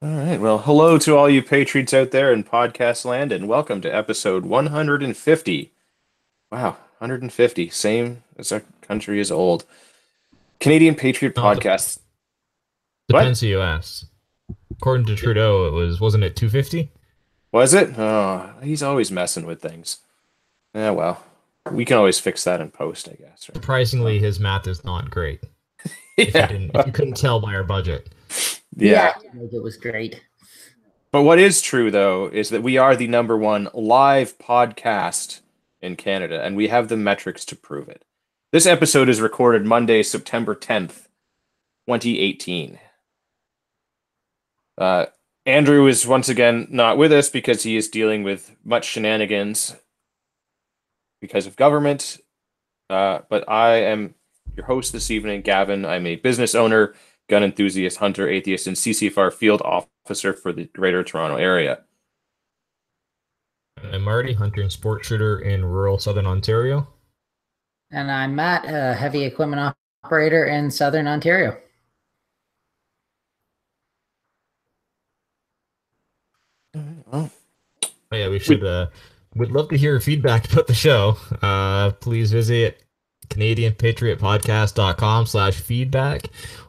All right. Well, hello to all you Patriots out there in podcast land, and welcome to episode 150. Wow, 150, same as our country is old. Canadian Patriot Well, Podcast. What depends who you ask. According to Trudeau, wasn't it 250? was it? Oh, he's always messing with things. Yeah, well, we can always fix that in post, I guess, right? Surprisingly, his math is not great. Yeah, If you couldn't tell by our budget. He yeah. acted like it was great. But what is true, though, is that we are the number one live podcast in Canada, and we have the metrics to prove it. This episode is recorded Monday, September 10th, 2018. Uh, Andrew is once again not with us because he is dealing with much shenanigans because of government. But I am your host this evening, Gavin. I'm a business owner, gun enthusiast, hunter, atheist, and CCFR field officer for the Greater Toronto Area. I'm Marty, hunter and sport shooter in rural southern Ontario. And I'm Matt, a heavy equipment operator in Southern Ontario. Well, Oh, yeah, we should. Would love to hear feedback about the show. Please visit CanadianPatriotPodcast.com/feedback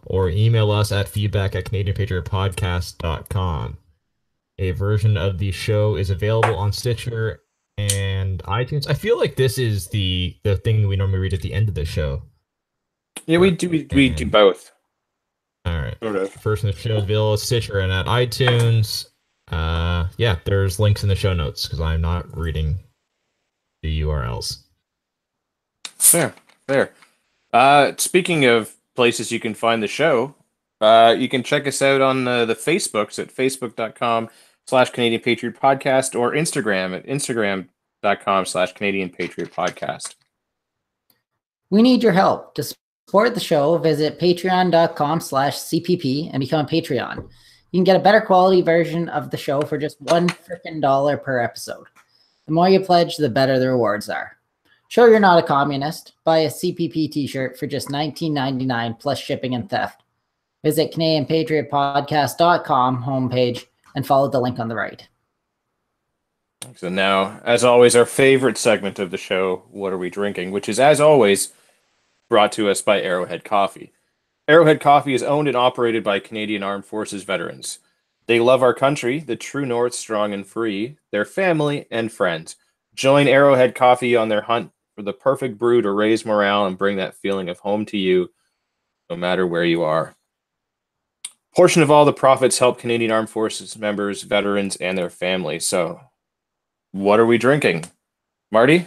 or email us at feedback@CanadianPatriotPodcast.com. A version of the show is available on Stitcher and iTunes. I feel like this is the thing we normally read at the end of the show. yeah, we do both. All right. Sort of. First in the show is available at Stitcher and at iTunes. Yeah, there's links in the show notes because I'm not reading the URLs. Fair, fair. Speaking of places you can find the show, you can check us out on the Facebooks at facebook.com/Canadian Patriot Podcast or Instagram at instagram.com/Canadian Patriot Podcast. We need your help. To support the show, visit patreon.com/CPP and become a Patreon. You can get a better quality version of the show for just $1 per episode. The more you pledge, the better the rewards are. Show you're not a communist. Buy a CPP t-shirt for just $19.99 plus shipping and theft. Visit CanadianPatriotPodcast.com homepage and follow the link on the right. So now, as always, our favorite segment of the show, What Are We Drinking? Which is, as always, brought to us by Arrowhead Coffee. Arrowhead Coffee is owned and operated by Canadian Armed Forces veterans. They love our country, the true north, strong and free, their family and friends. Join Arrowhead Coffee on their hunt for the perfect brew to raise morale and bring that feeling of home to you, no matter where you are. Portion of all the profits help Canadian Armed Forces members, veterans, and their families. So, what are we drinking? Marty?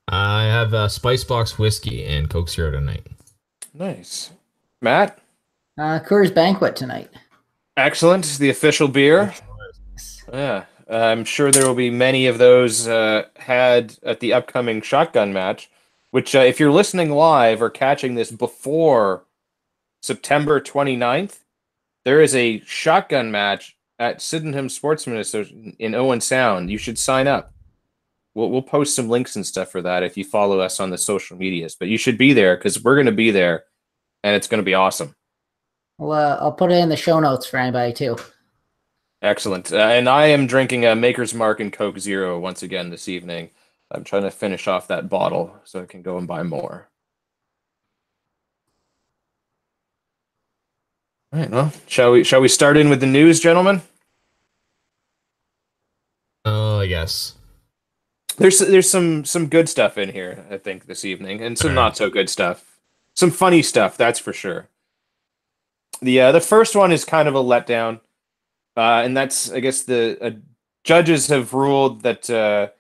I have Spice Box whiskey and Coke Zero tonight. Nice. Matt? Coors Banquet tonight. Excellent. The official beer. Yeah. I'm sure there will be many of those had at the upcoming shotgun match, which if you're listening live or catching this before September 29th, there is a shotgun match at Sydenham Sportsman Association in Owen Sound. You should sign up. We'll post some links and stuff for that if you follow us on the social medias. But you should be there because we're going to be there, and it's going to be awesome. Well, I'll put it in the show notes for anybody too. Excellent. And I am drinking a Maker's Mark and Coke Zero once again this evening. I'm trying to finish off that bottle so I can go and buy more. All right. Well, shall we start in with the news, gentlemen? Oh, yes. There's some good stuff in here, I think, this evening, and some not so good stuff. Some funny stuff, that's for sure. The first one is kind of a letdown, and that's, I guess, the judges have ruled that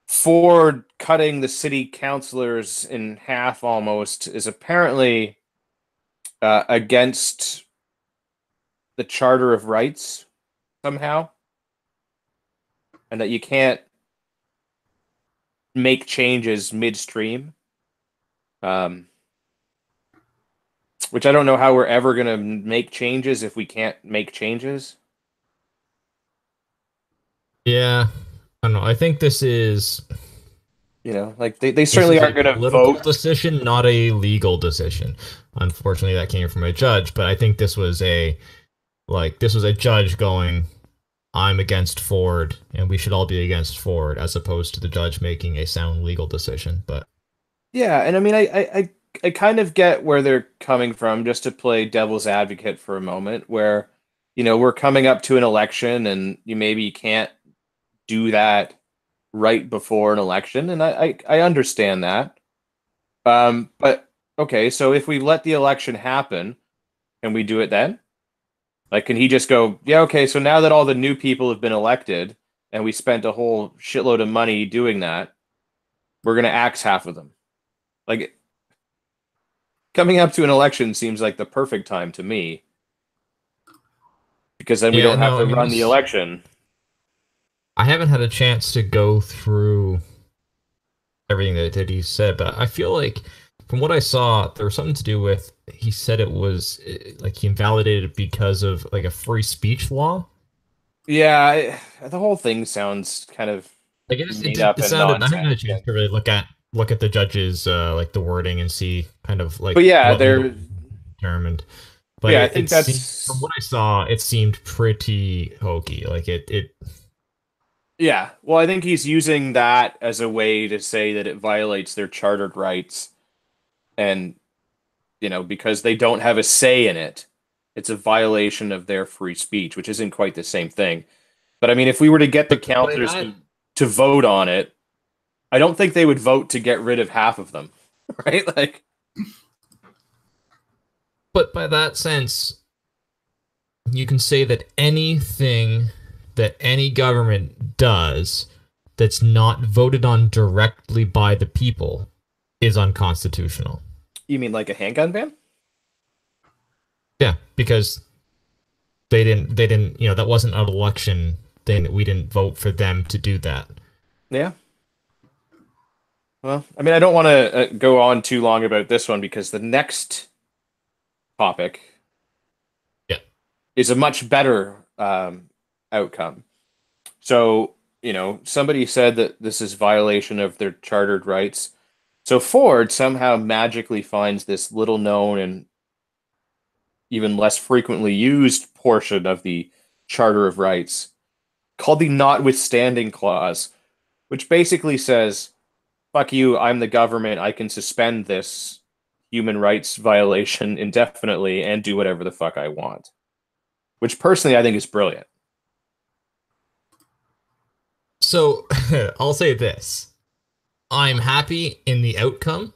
Ford cutting the city councilors in half almost is apparently against the Charter of Rights somehow, and that you can't make changes midstream. Which I don't know how we're ever going to make changes if we can't make changes. Yeah, I don't know. I think this is like they certainly aren't going to political vote. decision, not a legal decision. Unfortunately, that came from a judge, but I think this was a Like this was a judge going, I'm against Ford and we should all be against Ford, as opposed to the judge making a sound legal decision. But Yeah, and I mean, I kind of get where they're coming from, just to play devil's advocate for a moment, where, we're coming up to an election and you maybe can't do that right before an election, and I understand that. But okay, so if we let the election happen, can we do it then? Like, can he just go, yeah, okay, so now that all the new people have been elected and we spent a whole shitload of money doing that, we're gonna axe half of them. Like, coming up to an election seems like the perfect time to me, because then we yeah, don't have no, I to mean run the this. election. I haven't had a chance to go through everything that he said, but I feel like from what I saw, there was something to do with he said it was like he invalidated it because of like a free speech law. Yeah, the whole thing sounds kind of Like it just made up it and sounded. I haven't had a nonsense. chance to really look at the judge's like the wording and see kind of like But yeah, what legal there. determined. But Yeah, I it think seemed from that's. what I saw, it seemed pretty hokey. Like it Yeah, well, I think he's using that as a way to say that it violates their chartered rights, and because they don't have a say in it, it's a violation of their free speech, which isn't quite the same thing. But I mean, if we were to get the but by councillors that to vote on it, I don't think they would vote to get rid of half of them, right? Like, but by that sense, you can say that anything that any government does that's not voted on directly by the people is unconstitutional. you mean like a handgun ban? Yeah, because they didn't, that wasn't an election thing that we didn't vote for them to do that. Yeah. Well, I mean, I don't want to go on too long about this one, because the next topic Yeah. is a much better outcome. So, somebody said that this is violation of their chartered rights. So Ford somehow magically finds this little known and even less frequently used portion of the Charter of Rights called the Notwithstanding Clause, which basically says, fuck you, I'm the government, I can suspend this human rights violation indefinitely and do whatever the fuck I want. Which personally I think is brilliant. So I'll say this. I'm happy in the outcome,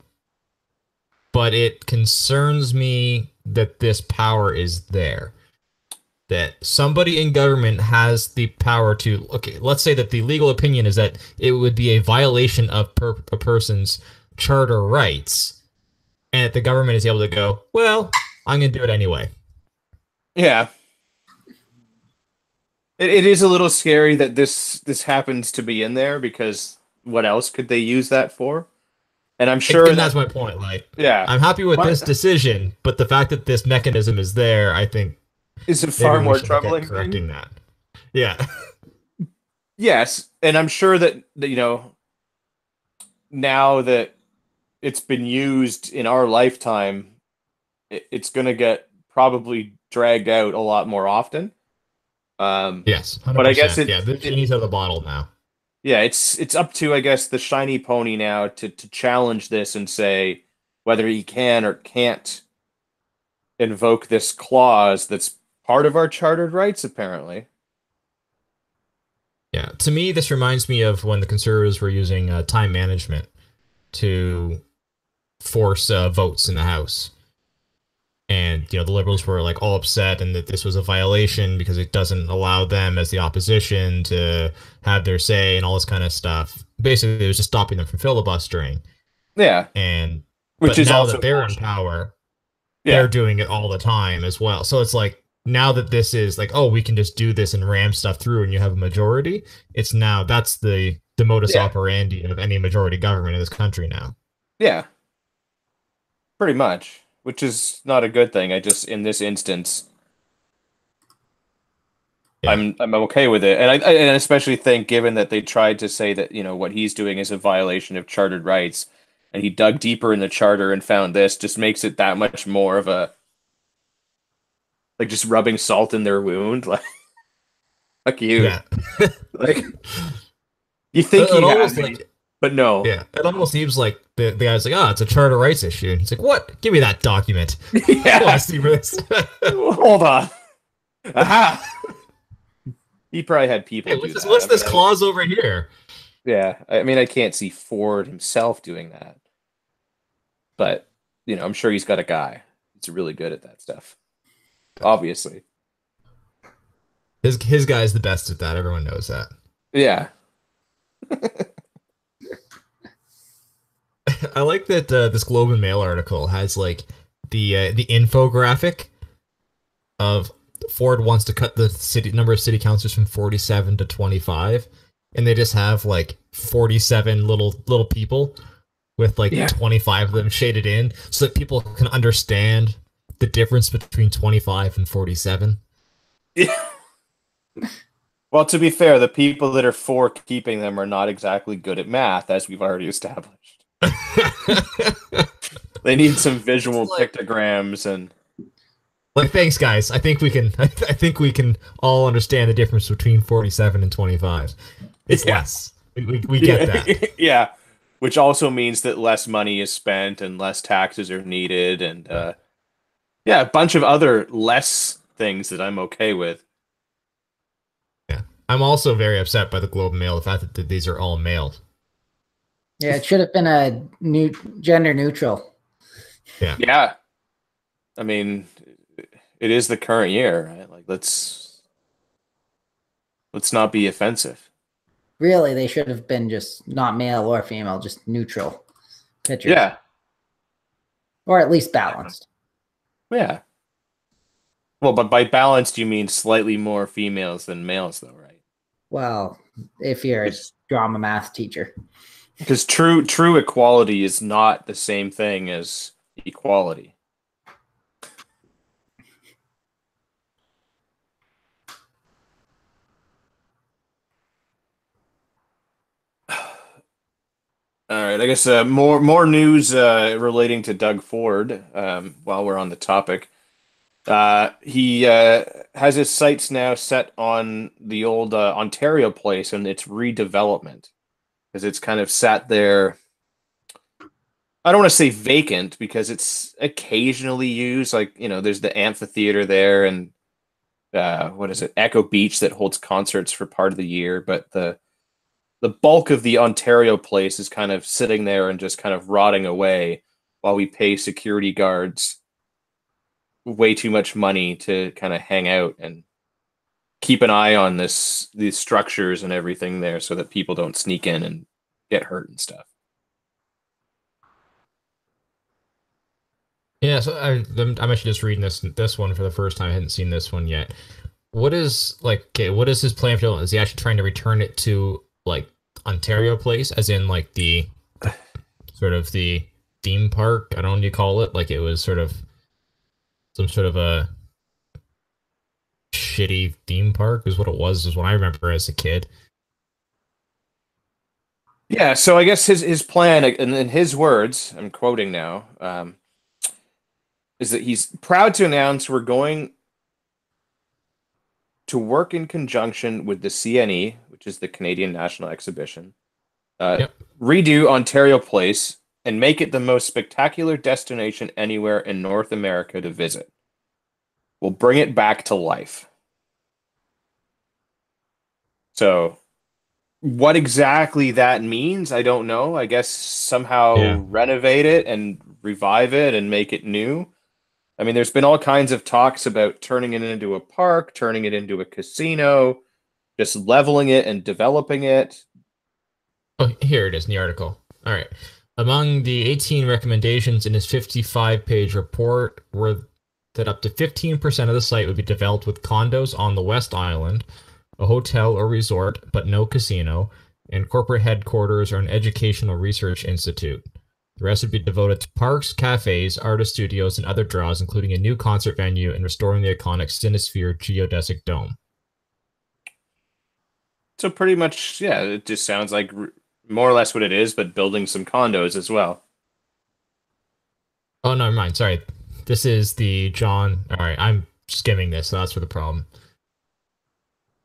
but it concerns me that this power is there. That somebody in government has the power to, okay, let's say that the legal opinion is that it would be a violation of a person's charter rights, and the government is able to go, well, I'm going to do it anyway. Yeah. It is a little scary that this happens to be in there, because what else could they use that for? And I'm sure And that's that, my point. Like, yeah, I'm happy with this what decision, but the fact that this mechanism is there, I think is a maybe far we more should look at troubling thing. correcting that. Yeah. Yes, and I'm sure that now that it's been used in our lifetime, it's going to get probably dragged out a lot more often. Um, Yes, but I guess 100%. Yeah, the genie's out of the bottle now. yeah, it's up to, I guess, the shiny pony now to challenge this and say whether he can or can't invoke this clause that's part of our chartered rights, apparently. Yeah, to me, this reminds me of when the conservatives were using time management to force votes in the House. And, the liberals were like all upset and that this was a violation because it doesn't allow them as the opposition to have their say and all this kind of stuff. Basically, it was just stopping them from filibustering. Yeah, And, which but is now also that they're in bullshit. power, they're Yeah, doing it all the time as well. So it's like now that this is like, oh, we can just do this and ram stuff through and you have a majority, it's now that's the modus yeah, operandi of any majority government in this country now. yeah, pretty much. Which is not a good thing. I just, in this instance, Yeah. I'm okay with it, and I especially think, given that they tried to say that what he's doing is a violation of chartered rights, and he dug deeper in the charter and found this, just makes it that much more of a like just rubbing salt in their wound. Like, fuck you. Yeah. Like, you think It he had almost me, like but no. yeah, it almost seems like the guy's like, oh, it's a charter rights issue. And he's like, what? Give me that document. I want Yeah. to see this. Hold on. Aha. He probably had people Hey, do that. what's I mean, this clause over here? yeah. I mean, I can't see Ford himself doing that, but I'm sure he's got a guy. He's really good at that stuff. Obviously. His guy's the best at that. Everyone knows that. Yeah. I like that this Globe and Mail article has like the infographic of Ford wants to cut the number of city councilors from 47 to 25, and they just have like 47 little people with like Yeah. 25 of them shaded in so that people can understand the difference between 25 and 47. Yeah. Well, to be fair, the people that are for keeping them are not exactly good at math, as we've already established. They need some visual Like- pictograms and Like, thanks, guys. I think we can. I think we can all understand the difference between 47 and 25. It's Yeah. less. We get that. Yeah, which also means that less money is spent and less taxes are needed, and yeah, a bunch of other less things that I'm okay with. Yeah, I'm also very upset by the Globe and Mail. The fact that these are all male. Yeah, it should have been a new gender neutral. Yeah, I mean, it is the current year, right? Like, let's not be offensive. Really, they should have been just not male or female, just neutral pictures. Yeah, Or at least balanced. yeah. Well, but by balanced, you mean slightly more females than males, though, right? Well, if you're a It's- drama math teacher. Because true equality is not the same thing as equality. All right, I guess more news relating to Doug Ford. While we're on the topic, he has his sights now set on the old Ontario place and its redevelopment, because it's kind of sat there. I don't want to say vacant because it's occasionally used. Like, there's the amphitheater there, and what is it, Echo Beach, that holds concerts for part of the year, but the bulk of the Ontario place is kind of sitting there and just kind of rotting away while we pay security guards way too much money to kind of hang out and keep an eye on these structures and everything there so that people don't sneak in and get hurt and stuff. Yeah, so I'm actually just reading this one for the first time. I hadn't seen this one yet. What is what is his plan for? Is he actually trying to return it to like Ontario Place, as in like the sort of the theme park? I don't know what you call it. Like, it was sort of some sort of a shitty theme park is what it was, is what I remember as a kid. Yeah, so I guess his plan, and in his words, I'm quoting now, is that he's proud to announce we're going to work in conjunction with the CNE, which is the Canadian National Exhibition, Yep. redo Ontario Place and make it the most spectacular destination anywhere in North America to visit. We'll bring it back to life. So, what exactly that means, I don't know. I guess somehow renovate it and revive it and make it new. I mean, there's been all kinds of talks about turning it into a park, turning it into a casino, just leveling it and developing it. Oh, here it is in the article. All right. Among the 18 recommendations in his 55-page report were that up to 15% of the site would be developed with condos on the West Island, a hotel or resort, but no casino, and corporate headquarters or an educational research institute. The rest would be devoted to parks, cafes, artist studios, and other draws, including a new concert venue and restoring the iconic Cinesphere geodesic dome. So pretty much, yeah, it just sounds like more or less what it is, but building some condos as well. Oh, no, never mind. Sorry. This is the John. All right. skimming this. So that's for the problem.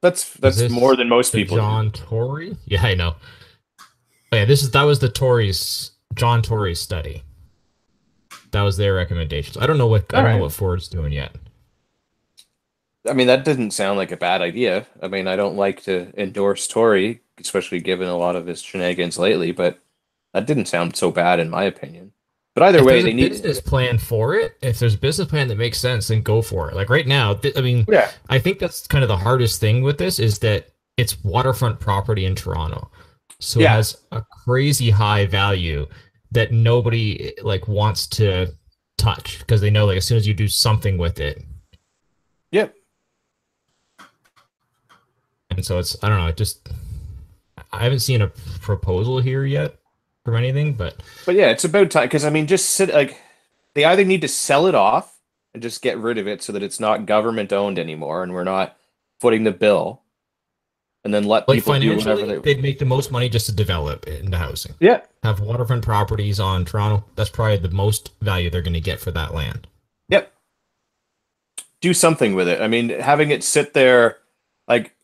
Is That's this more than most the people do. John Tory? Yeah, I know. Oh, yeah, that was the Tories, John Tory's study. That was their recommendations. I don't know what All right. Ford's doing yet. I mean, that didn't sound like a bad idea. I mean, I don't like to endorse Tory, especially given a lot of his shenanigans lately, but that didn't sound so bad in my opinion. But either If way, there's a they need. business plan for it, if there's a business plan that makes sense, then go for it. Like right now, I mean, Yeah. I think that's kind of the hardest thing with this is that it's waterfront property in Toronto. So it Yeah. has a crazy high value that nobody like wants to touch because they know like as soon as you do something with it. Yep. And so it's I don't know, I haven't seen a proposal here yet from anything, but But yeah, it's about time because I mean, just sit like they either need to sell it off and just get rid of it so that it's not government owned anymore and we're not footing the bill, and then let like people do whatever financially, they. they'd make the most money just to develop it into housing. Yeah. Have waterfront properties on Toronto. That's probably the most value they're going to get for that land. Yep. Do something with it. I mean, having it sit there, like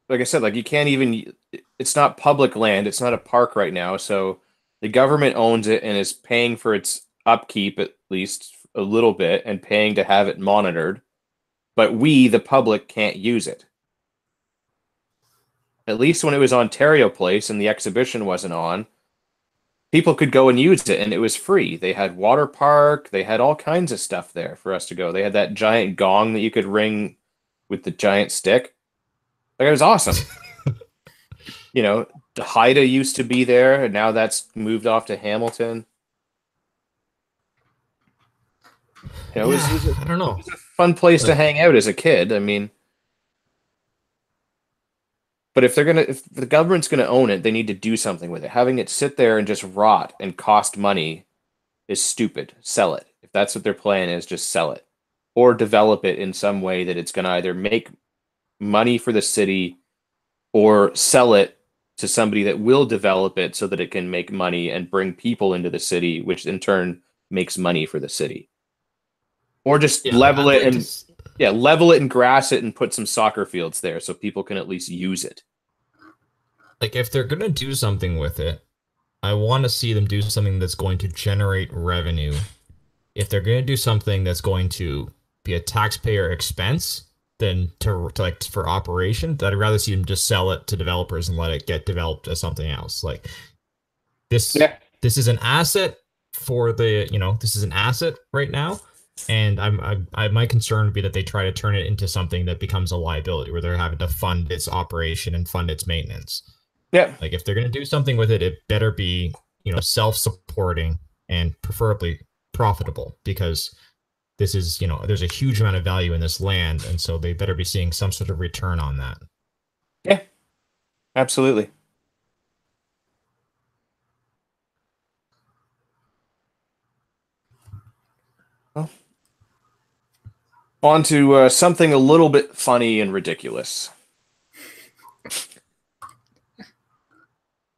like I said, like you can't even. It's not public land. It's not a park right now, so the government owns it and is paying for its upkeep at least a little bit and paying to have it monitored. But we, the public, can't use it. At least when it was Ontario Place and the exhibition wasn't on, people could go and use it and it was free. They had water park, they had all kinds of stuff there for us to go. They had that giant gong that you could ring with the giant stick. Like it was awesome. You know, Haida used to be there, and now that's moved off to Hamilton. You know, I don't know. it was a fun place to Like, hang out as a kid. I mean, but if the government's gonna own it, they need to do something with it. Having it sit there and just rot and cost money is stupid. Sell it. If that's what their plan is, just sell it. Or develop it in some way that it's gonna either make money for the city or sell it to somebody that will develop it so that it can make money and bring people into the city, which in turn makes money for the city. Or just yeah, like level I'd it like to. and yeah, level it and grass it and put some soccer fields there so people can at least use it. Like if they're gonna do something with it, I want to see them do something that's going to generate revenue. If they're gonna do something that's going to be a taxpayer expense, then to like for operation, that I'd rather see them just sell it to developers and let it get developed as something else. Like this, Yeah. this is an asset for this is an asset right now. And my concern would be that they try to turn it into something that becomes a liability where they're having to fund its operation and fund its maintenance. Yeah. Like if they're going to do something with it, it better be, self-supporting and preferably profitable because this is, there's a huge amount of value in this land. And so they better be seeing some sort of return on that. Yeah. Absolutely. Well, on to something a little bit funny and ridiculous.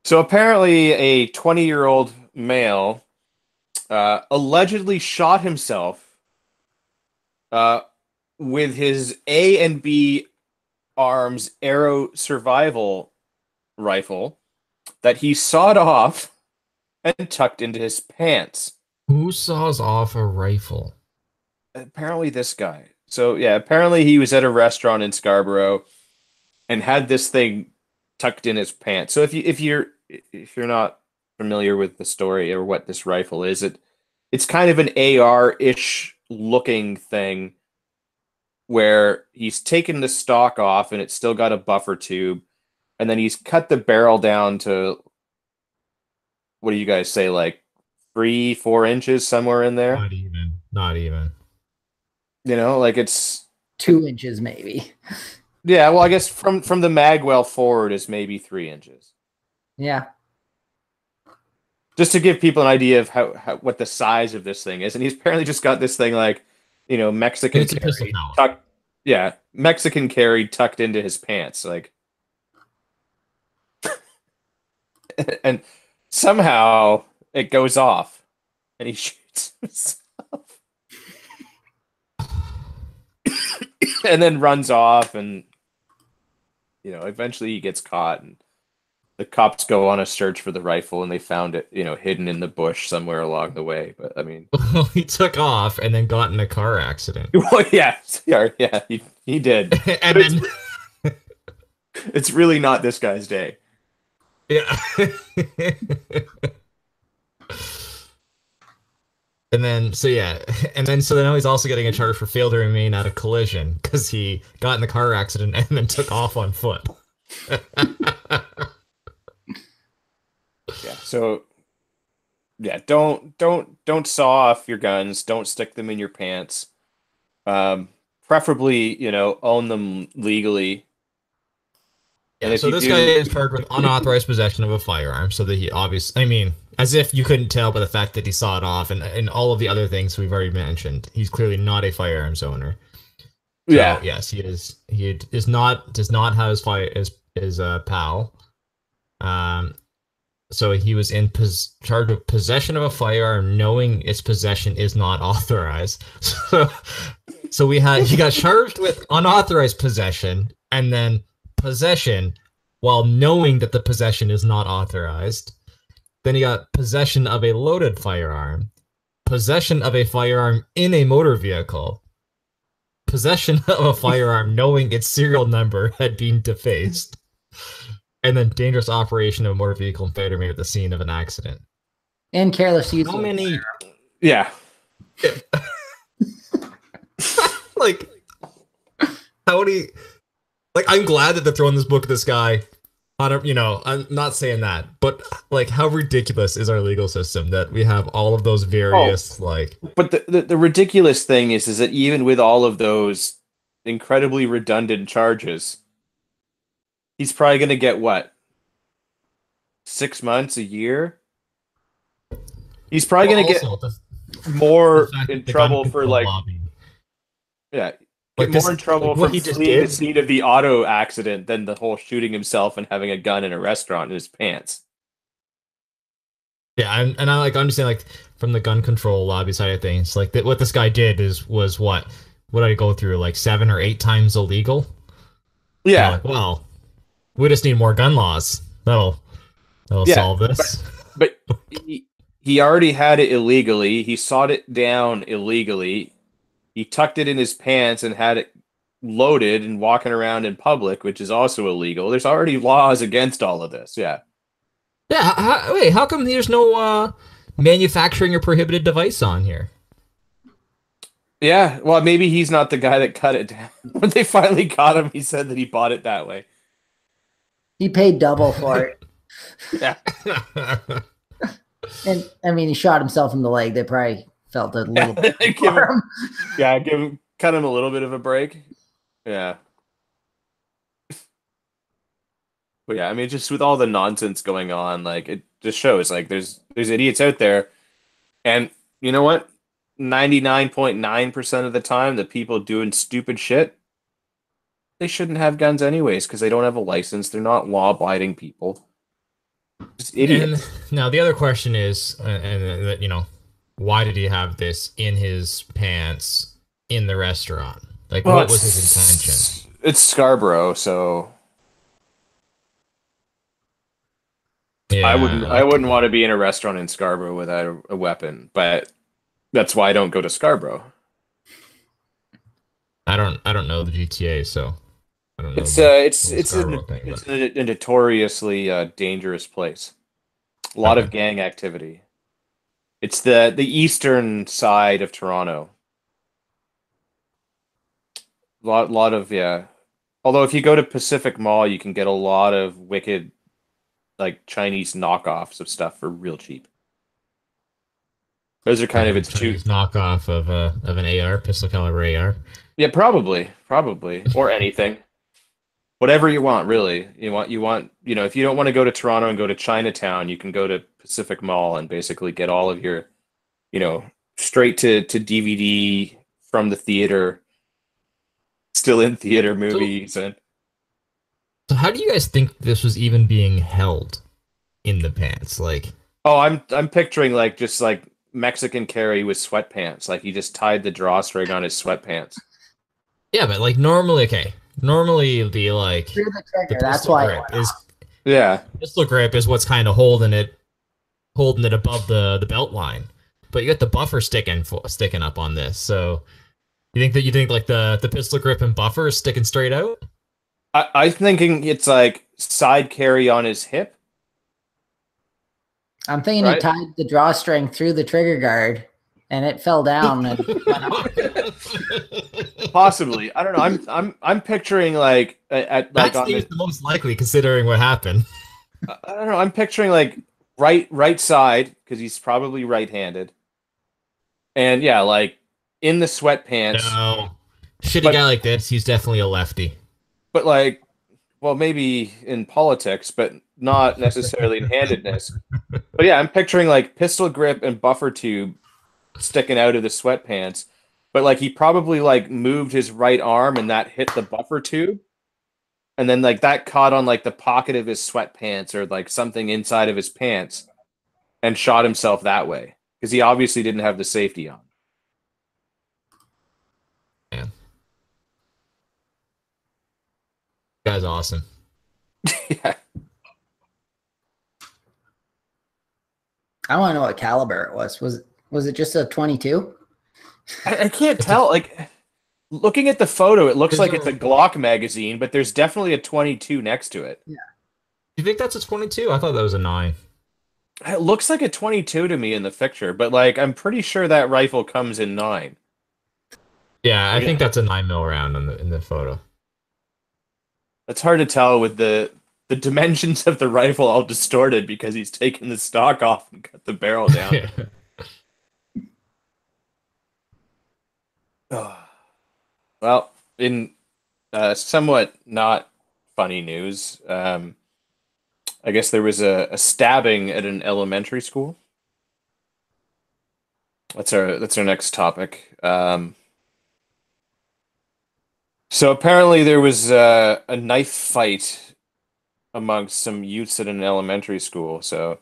So apparently, a 20-year-old male allegedly shot himself uh, with his A and B arms arrow survival rifle that he sawed off and tucked into his pants. Who saws off a rifle? Apparently, this guy. So yeah, apparently he was at a restaurant in Scarborough and had this thing tucked in his pants. So if you're not familiar with the story or what this rifle is, it's kind of an AR-ish looking thing where he's taken the stock off and it's still got a buffer tube, and then he's cut the barrel down to what do you guys say, like 3-4 inches somewhere in there? Not even. Not even. You know, like it's 2 inches maybe. yeah. Well, I guess from the magwell forward is maybe 3 inches. Yeah. Just to give people an idea of how what the size of this thing is, and he's apparently just got this thing like Mexican It's a pistol carry pal. tucked, yeah, Mexican carry tucked into his pants, like, and somehow it goes off, and he shoots himself. and then runs off, and eventually he gets caught, and the cops go on a search for the rifle, and they found it, hidden in the bush somewhere along the way. But I mean, Well, he took off and then got in a car accident. well, yeah, he did. And then It's really not this guy's day. yeah. And then so now he's also getting a charge for failure to remain at a collision because he got in the car accident and then took off on foot. Yeah. So yeah, don't saw off your guns. Don't stick them in your pants. Preferably, own them legally. And Yeah, if so you this do, guy is charged with unauthorized possession of a firearm, so that he obviously, I mean, as if you couldn't tell by the fact that he saw it off and all of the other things we've already mentioned. He's clearly not a firearms owner. So, yeah, yes, he is. He does not have his PAL. So he was in charge of possession of a firearm, knowing its possession is not authorized. So he got charged with unauthorized possession and then possession while knowing that the possession is not authorized. Then he got possession of a loaded firearm, possession of a firearm in a motor vehicle, possession of a firearm knowing its serial number had been defaced, and then dangerous operation of a motor vehicle and failure to remain at the scene of an accident. And careless use. How many? yeah. Like, how many? Like, I'm glad that they're throwing this book at this guy. I'm not saying that, but like, how ridiculous is our legal system that we have all of those various But the ridiculous thing is that even with all of those incredibly redundant charges, he's probably going to get what? 6 months, a year? He's probably going to get more in trouble for yeah. Like More in trouble what from he just fleeing the did. scene of the auto accident than the whole shooting himself and having a gun in a restaurant in his pants. Yeah, I understand like from the gun control lobby side of things, like what this guy did was what did I go through, like 7 or 8 times illegal? Yeah. Like, well, we just need more gun laws. That'll solve this. But he already had it illegally. He sought it down illegally. He tucked it in his pants and had it loaded and walking around in public, which is also illegal. There's already laws against all of this. Yeah. Yeah. Wait, how come there's no manufacturing or prohibited device on here? Yeah. Well, maybe he's not the guy that cut it down. When they finally got him, he said that he bought it that way. He paid double for it. Yeah. And I mean, he shot himself in the leg. They probably felt a little bit for him. Yeah, cut him a little bit of a break. Yeah. But yeah, I mean, just with all the nonsense going on, like, it just shows like there's idiots out there, and you know what? 99.9% of the time, the people doing stupid shit, they shouldn't have guns anyways because they don't have a license. They're not law-abiding people. Just idiots. And now the other question is, why did he have this in his pants in the restaurant? Like, Well, what was his intention? It's Scarborough, so Yeah, I wouldn't want to be in a restaurant in Scarborough without a weapon, but that's why I don't go to Scarborough. I don't know the GTA, so I don't know. It's a notoriously dangerous place. A lot of gang activity. It's the eastern side of Toronto. Lot of, yeah. Although if you go to Pacific Mall, you can get a lot of wicked, like, Chinese knockoffs of stuff for real cheap. Those are kind of its two knockoff of an AR, pistol caliber AR. Yeah, probably, or anything, whatever you want, really. You want, if you don't want to go to Toronto and go to Chinatown, you can go to Pacific Mall and basically get all of your, straight to DVD from the theater, still in theater movies. So how do you guys think this was even being held in the pants? Like, oh, I'm picturing like just like Mexican carry with sweatpants, like he just tied the drawstring on his sweatpants. Yeah, but like normally, okay. Normally the Through the the trigger. That's pistol why. grip is Yeah. pistol grip is what's kind of holding it above the belt line. But you got the buffer sticking up on this. So you think like the pistol grip and buffer is sticking straight out? I'm thinking it's like side carry on his hip, I'm thinking he right? tied the drawstring through the trigger guard, and it fell down and went off. Possibly. I don't know. I'm picturing like at like That on seems the the most likely considering what happened. I don't know. I'm picturing like right side because he's probably right-handed, and yeah, like in the sweatpants, No. Shitty guy but like this, he's definitely a lefty. but like well maybe in politics, but not necessarily in handedness. But yeah, I'm picturing like pistol grip and buffer tube sticking out of the sweatpants, but like he probably like moved his right arm and that hit the buffer tube, and then like that caught on like the pocket of his sweatpants or like something inside of his pants and shot himself that way because he obviously didn't have the safety on. Man, guy's awesome. Yeah. I want to know what caliber it was. Was it just a 22? I can't It's tell. Like looking at the photo, it looks There's like it's a no- Glock magazine, but there's definitely a 22 next to it. You think that's a 22? I thought that was a 9. It looks like a 22 to me in the picture, but like I'm pretty sure that rifle comes in 9. Yeah, I Like, think that's a 9 mil round in the photo. it's hard to tell with the dimensions of the rifle all distorted because he's taken the stock off and cut the barrel down. Yeah. Oh. Well, in somewhat not funny news, I guess there was a stabbing at an elementary school. That's our next topic. So apparently there was a knife fight amongst some youths at an elementary school. So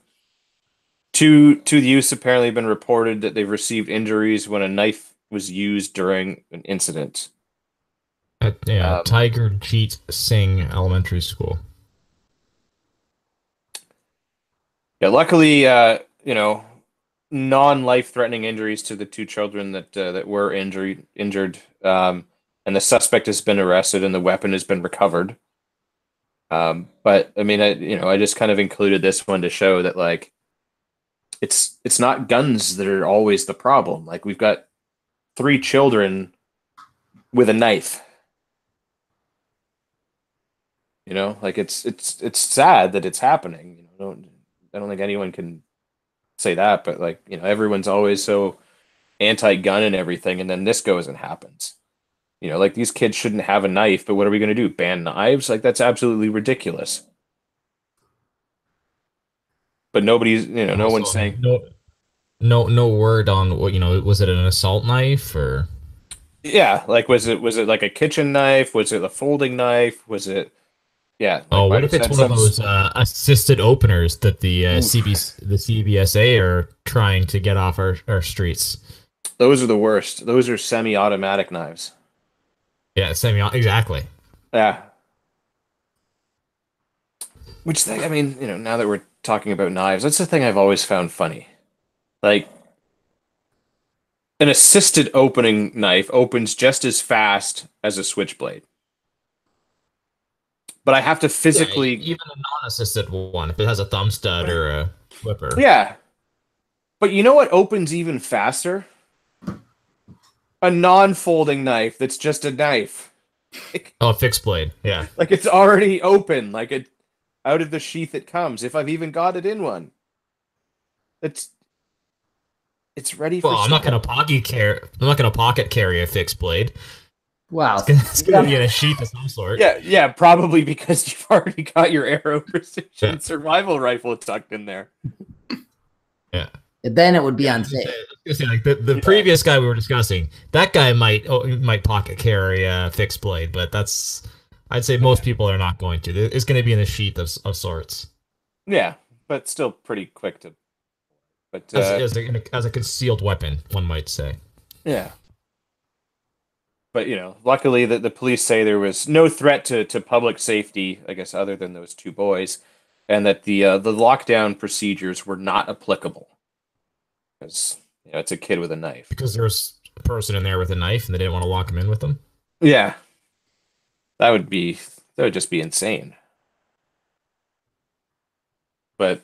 two youths apparently have been reported that they've received injuries when a knife was used during an incident. Yeah, Um, Tiger Jeet Singh Elementary School. yeah, luckily, non-life-threatening injuries to the two children that were injured, and the suspect has been arrested and the weapon has been recovered. But I mean, I just kind of included this one to show that like it's not guns that are always the problem. Like we've got three children with a knife. Like it's sad that it's happening. I don't think anyone can say that, but like everyone's always so anti-gun and everything, and then this goes and happens. Like these kids shouldn't have a knife, but what are we going to do? Ban knives? Like that's absolutely ridiculous. But nobody's, no one's Also, saying, no word on what was it an assault knife or yeah, like was it like a kitchen knife? Was it a folding knife? Was it, yeah, like oh, might what have if it's said one of some. those assisted openers that the Oof. the CBSA are trying to get off our streets? Those are the worst. Those are semi-automatic knives. Yeah, semi exactly. Yeah. Which thing, I mean, now that we're talking about knives, that's the thing I've always found funny. Like, an assisted opening knife opens just as fast as a switchblade. But I have to Yeah, physically, even a non-assisted one if it has a thumb stud or a flipper. yeah. But you know what opens even faster? A non-folding knife that's just a knife. Like, Oh, fixed blade. Yeah. like it's already open, like it out of the sheath it comes. If I've even got it in one, it's it's ready Well, for shipment. I'm not gonna pocket carry a fixed blade. Wow. It's gonna be in a sheath of some sort. Yeah, probably because you've already got your arrow Yeah. precision survival rifle tucked in there. Yeah. Then it would be Yeah, I was unsafe. gonna say, like the Yeah. previous guy we were discussing, that guy might pocket carry a fixed blade, but I'd say most people are not going to. It's going to be in a sheath of sorts Yeah, but still pretty quick to. But as a concealed weapon, one might say. yeah. But luckily the police say there was no threat to public safety, I guess, other than those two boys, and that the lockdown procedures were not applicable because it's a kid with a knife. Because there was a person in there with a knife and they didn't want to lock him in with them. Yeah, that would be that would just be insane. But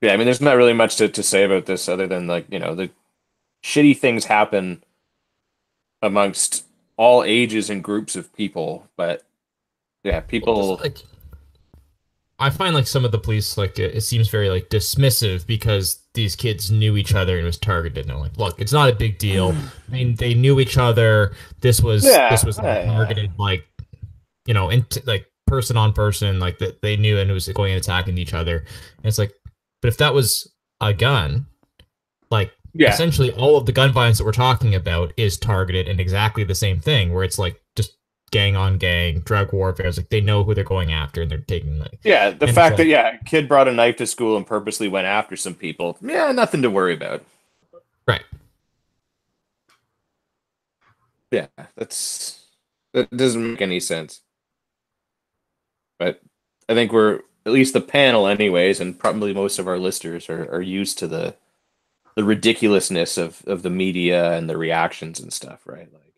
yeah, I mean, there's not really much to say about this other than like the shitty things happen amongst all ages and groups of people. But yeah, Well, people. like, I find like some of the police like it seems very like dismissive because these kids knew each other and it was targeted. And they're like, look, it's not a big deal. I mean, they knew each other. Yeah, This was like, targeted, like like person on person, like that they knew, and it was going and attacking each other. And it's like, but if that was a gun, like yeah, essentially all of the gun violence that we're talking about is targeted and exactly the same thing, where it's like just gang on gang, drug warfare. It's like they know who they're going after and they're taking like yeah. The and it's fact that like, a kid brought a knife to school and purposely went after some people. Yeah, nothing to worry about. right. Yeah, that doesn't make any sense. But I think we're at least the panel, anyways, and probably most of our listeners are used to the ridiculousness of the media and the reactions and stuff, right? Like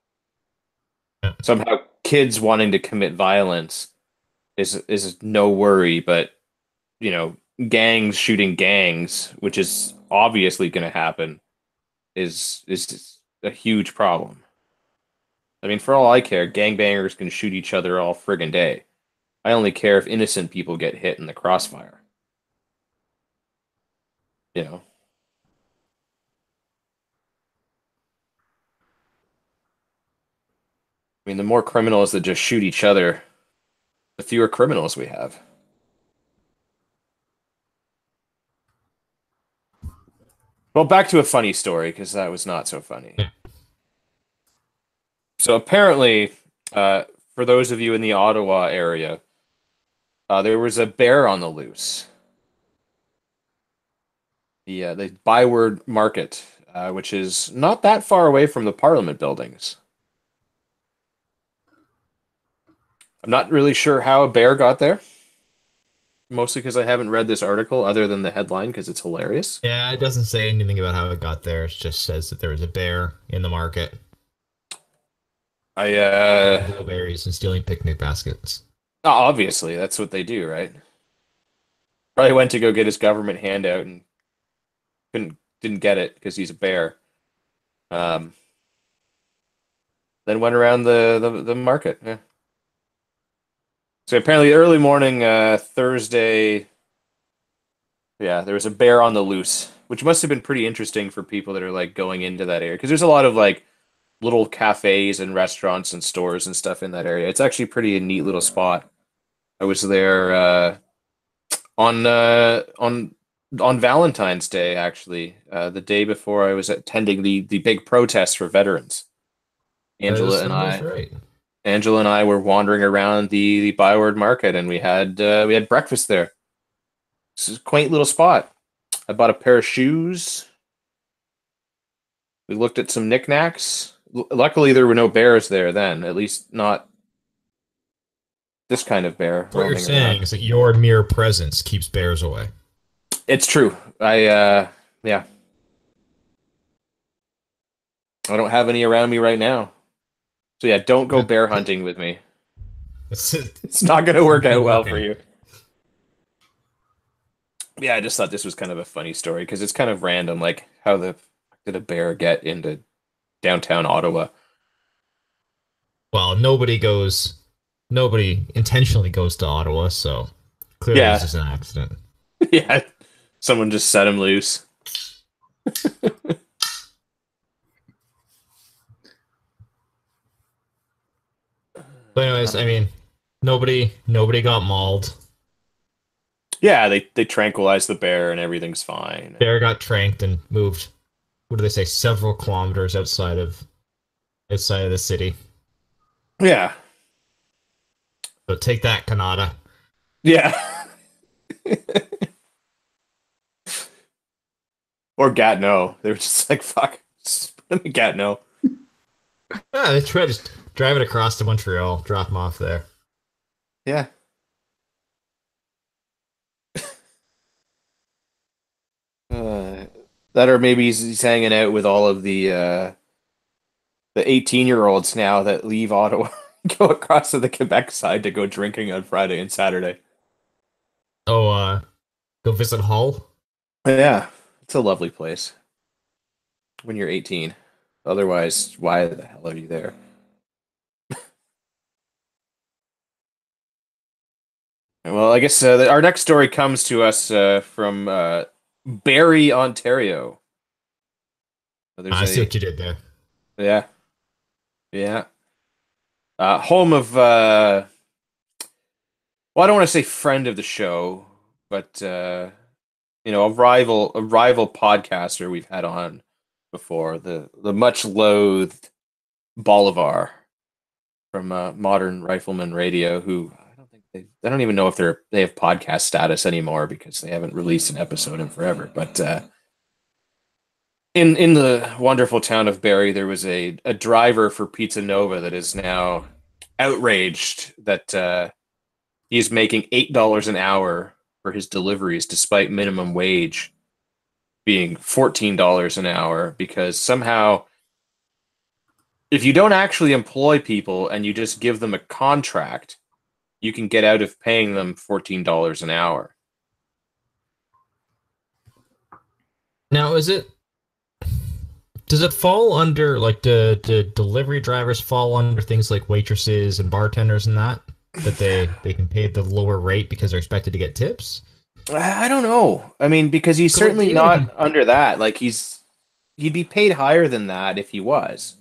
Yeah. somehow kids wanting to commit violence is no worry, but gangs shooting gangs, which is obviously going to happen, is a huge problem. I mean, for all I care, gangbangers can shoot each other all friggin' day. I only care if innocent people get hit in the crossfire. You know. I mean, the more criminals that just shoot each other, the fewer criminals we have. Well, back to a funny story, because that was not so funny. Yeah. So apparently, uh, for those of you in the Ottawa area, there was a bear on the loose. The Byward Market, which is not that far away from the Parliament buildings. I'm not really sure how a bear got there. Mostly because I haven't read this article other than the headline because it's hilarious. Yeah, it doesn't say anything about how it got there. It just says that there was a bear in the market, blueberries and stealing picnic baskets. obviously that's what they do, right? Probably went to go get his government handout and didn't get it because he's a bear. Um, then went around the market. Yeah. So apparently early morning Thursday, yeah, there was a bear on the loose, which must have been pretty interesting for people that are like going into that area because there's a lot of like little cafes and restaurants and stores and stuff in that area. It's actually pretty a neat little spot. I was there on uh, on on Valentine's Day, actually, the day before I was attending the big protest for veterans. Angela and That is I right. Angela and I were wandering around the Byward Market, and we had breakfast there. This is a quaint little spot. I bought a pair of shoes. We looked at some knickknacks. Luckily, there were no bears there then. At least not this kind of bear What you're roaming saying around. is that your mere presence keeps bears away. It's true. Yeah, I don't have any around me right now. So yeah, don't go bear hunting with me. It's It's not going to work out well working. for you. Yeah, I just thought this was kind of a funny story because it's kind of random. Like, how the fuck did a bear get into downtown Ottawa? Well, nobody intentionally goes to Ottawa, so clearly it's Yeah, just an accident. yeah. Someone just set him loose. But anyways, I mean, nobody got mauled. Yeah, they tranquilized the bear and everything's fine. Bear got tranked and moved. What do they say? Several kilometers outside of the city. Yeah, So take that, Kanata. yeah. Or Gatineau. They were just like, fuck, just put him in Gatineau. They try just drive it across to Montreal, drop him off there. Yeah. Uh, that or maybe he's hanging out with all of the 18-year-olds now that leave Ottawa, go across to the Quebec side to go drinking on Friday and Saturday. Oh, go visit Hull. Yeah, it's a lovely place when you're 18. Otherwise, why the hell are you there? Well, I guess our next story comes to us from Barrie, Ontario. There's I see a what you did there. yeah, yeah, home of well, I don't want to say friend of the show, but a rival podcaster we've had on before, the much loathed Bolivar from Modern Rifleman Radio, who I don't even know if they have podcast status anymore because they haven't released an episode in forever. But in the wonderful town of Barrie, there was a driver for Pizza Nova that is now outraged that he's making $8 an hour for his deliveries, despite minimum wage being $14 an hour, because somehow if you don't actually employ people and you just give them a contract, you can get out of paying them $14 an hour. Now, does it fall under like the delivery drivers fall under things like waitresses and bartenders and that they can pay the lower rate because they're expected to get tips? I don't know. I mean, because he's 'Cause, like, certainly not under that. Like he'd be paid higher than that if he was.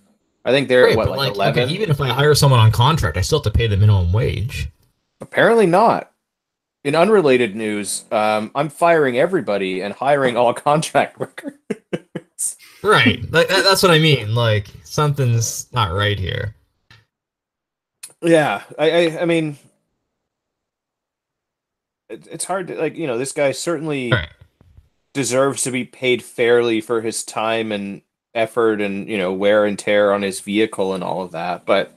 I think they're at Right, what, but like like, okay, 11? even if I hire someone on contract, I still have to pay the minimum wage. Apparently not. In unrelated news, I'm firing everybody and hiring all contract workers. Right, like that's what I mean. Like something's not right here. Yeah, I mean, it's hard to, like, this guy All certainly right. deserves to be paid fairly for his time and effort and wear and tear on his vehicle and all of that. But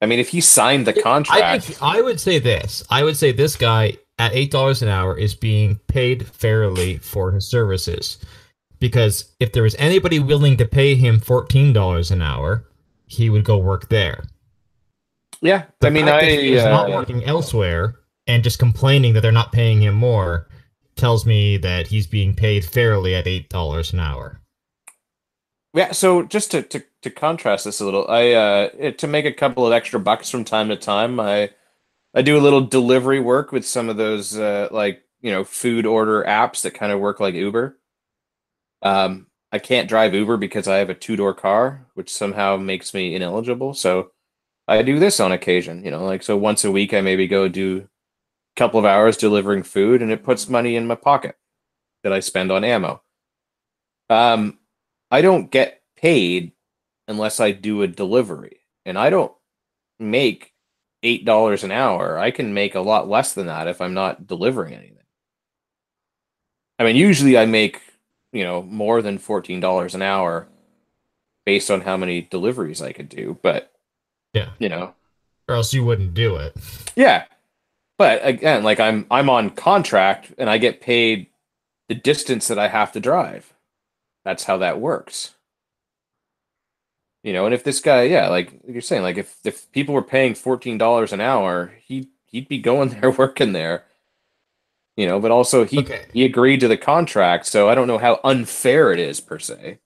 I mean, if he signed the I think contract, I would say this. I would say this guy at $8 an hour is being paid fairly for his services. Because if there was anybody willing to pay him $14 an hour, he would go work there. yeah, I The mean, fact that he is not working elsewhere and just complaining that they're not paying him more tells me that he's being paid fairly at $8 an hour. yeah. So just to contrast this a little, to make a couple of extra bucks from time to time, I do a little delivery work with some of those like food order apps that kind of work like Uber. I can't drive Uber because I have a two-door car, which somehow makes me ineligible. So I do this on occasion, like, so once a week I maybe go do a couple of hours delivering food, and it puts money in my pocket that I spend on ammo. Um, I don't get paid unless I do a delivery, and I don't make $8 an hour. I can make a lot less than that if I'm not delivering anything. I mean, usually I make, more than $14 an hour based on how many deliveries I could do. But, Yeah. you know, Or else you wouldn't do it. yeah. But again, like I'm on contract and I get paid the distance that I have to drive. That's how that works. And if this guy, yeah, like you're saying, like if people were paying $14 an hour, he'd be going there working there. But also he Okay. he agreed to the contract, so I don't know how unfair it is per se,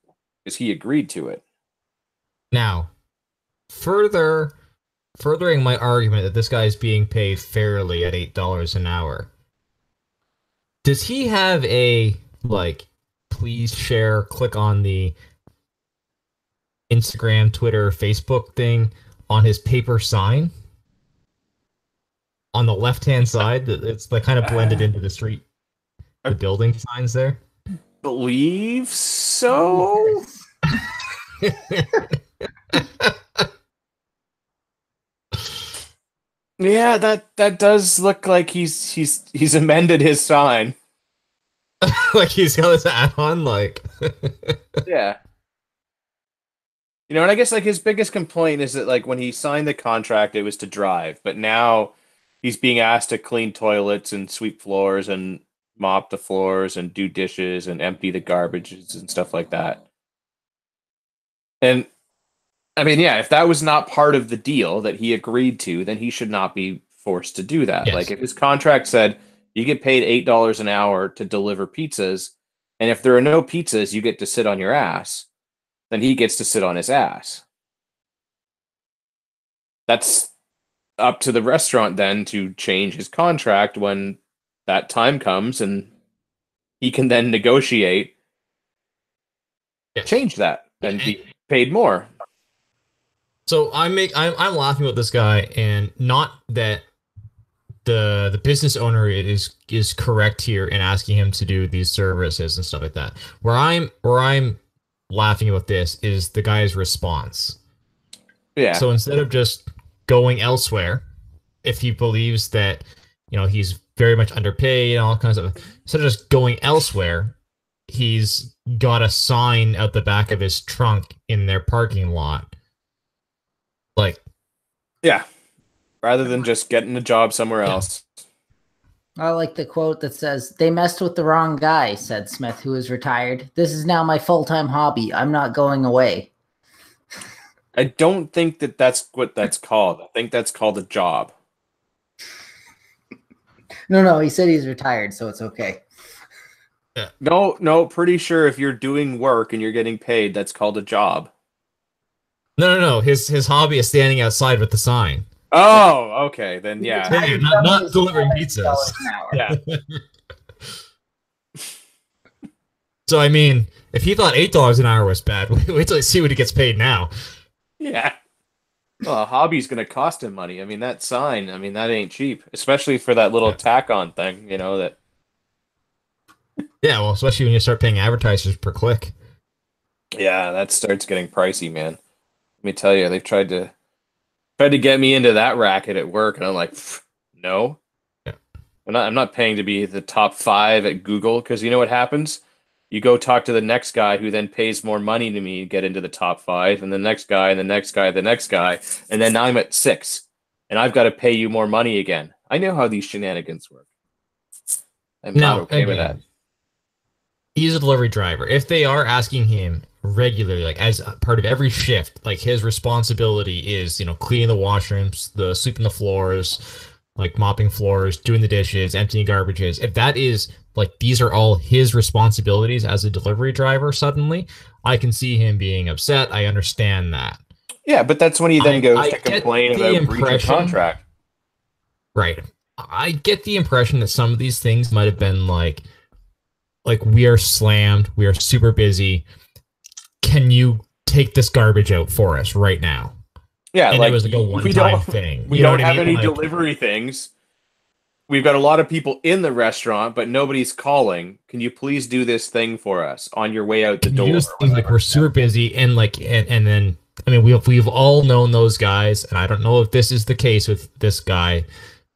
because he agreed to it. Now, furthering my argument that this guy is being paid fairly at $8 an hour. Does he have a like please share, click on the Instagram, Twitter, Facebook thing on his paper sign on the left-hand side? It's like kind of blended into the street, the I building signs there. believe so. Yeah, that does look like he's amended his sign. Like he's got his hat on, like Yeah. And I guess like his biggest complaint is that like when he signed the contract, it was to drive, but now he's being asked to clean toilets and sweep floors and mop the floors and do dishes and empty the garbages and stuff like that. And I mean, yeah, if that was not part of the deal that he agreed to, then he should not be forced to do that. Like Yes. if his contract said you get paid $8 an hour to deliver pizzas, and if there are no pizzas, you get to sit on your ass, then he gets to sit on his ass. That's up to the restaurant then to change his contract when that time comes, and he can then negotiate, Yes. change that, Yeah, and be paid more. So I'm laughing about this guy, and not that the business owner is correct here in asking him to do these services and stuff like that. Where I'm laughing about this is the guy's response. Yeah. So instead of just going elsewhere, if he believes that he's very much underpaid and all kinds of, instead of just going elsewhere, he's got a sign out the back of his trunk in their parking lot. Like, Yeah. Rather than just getting a job somewhere Yeah. else. I like the quote that says, "They messed with the wrong guy," said Smith, who is retired. "This is now my full-time hobby. I'm not going away." I don't think that that's what that's called. I think that's called a job. No, he said he's retired, so it's okay. No, pretty sure if you're doing work and you're getting paid, that's called a job. no. His hobby is standing outside with the sign. Oh, okay. Then yeah. Hey, not delivering pizzas. $1 an hour. Yeah. So I mean, if he thought $8 an hour was bad, wait till you see what he gets paid now. Yeah. Well, a hobby's going to cost him money. I mean, that sign, that ain't cheap, especially for that little tack-on thing, that. Yeah, well, especially when you start paying advertisers per click. Yeah, that starts getting pricey, man. Let me tell you, they've tried to get me into that racket at work, and I'm like, no. Yeah. I'm not paying to be the top 5 at Google, because you know what happens? You go talk to the next guy who then pays more money to me to get into the top 5, and the next guy, and the next guy, the next guy, and then now I'm at 6, and I've got to pay you more money again. I know how these shenanigans work. I'm not okay with that. He's a delivery driver. If they are asking him regularly, like as part of every shift, like his responsibility is, cleaning the washrooms, the sweeping the floors, like mopping floors, doing the dishes, emptying garbages. If that is like these are all his responsibilities as a delivery driver, suddenly, I can see him being upset. I understand that. Yeah, but that's when he then goes I to complain about breach of contract. Right. I get the impression that some of these things might have been like we are slammed, we are super busy. Can you take this garbage out for us right now? Yeah, and like it was like a one-time thing. We don't have any delivery things. We've got a lot of people in the restaurant, but nobody's calling. Can you please do this thing for us on your way out the door? Like we're super busy, and then I mean we've all known those guys, and I don't know if this is the case with this guy,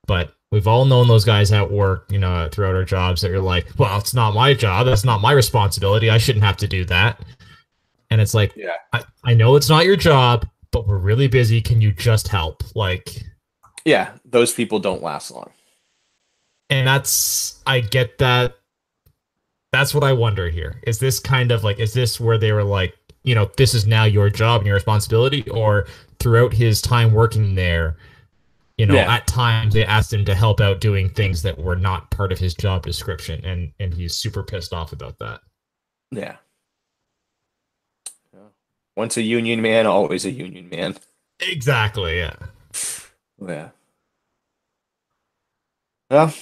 but we've all known those guys at work, throughout our jobs that you're like, well, it's not my job. That's not my responsibility. I shouldn't have to do that. And it's like, yeah, I know it's not your job, but we're really busy. Can you just help? Like, yeah, those people don't last long. And I get that. That's what I wonder here. Is this kind of like, is this where they were like, this is now your job and your responsibility? Or throughout his time working there, at times they asked him to help out doing things that were not part of his job description, and he's super pissed off about that. Yeah. Once a union man, always a union man. Exactly, yeah. Yeah. Well,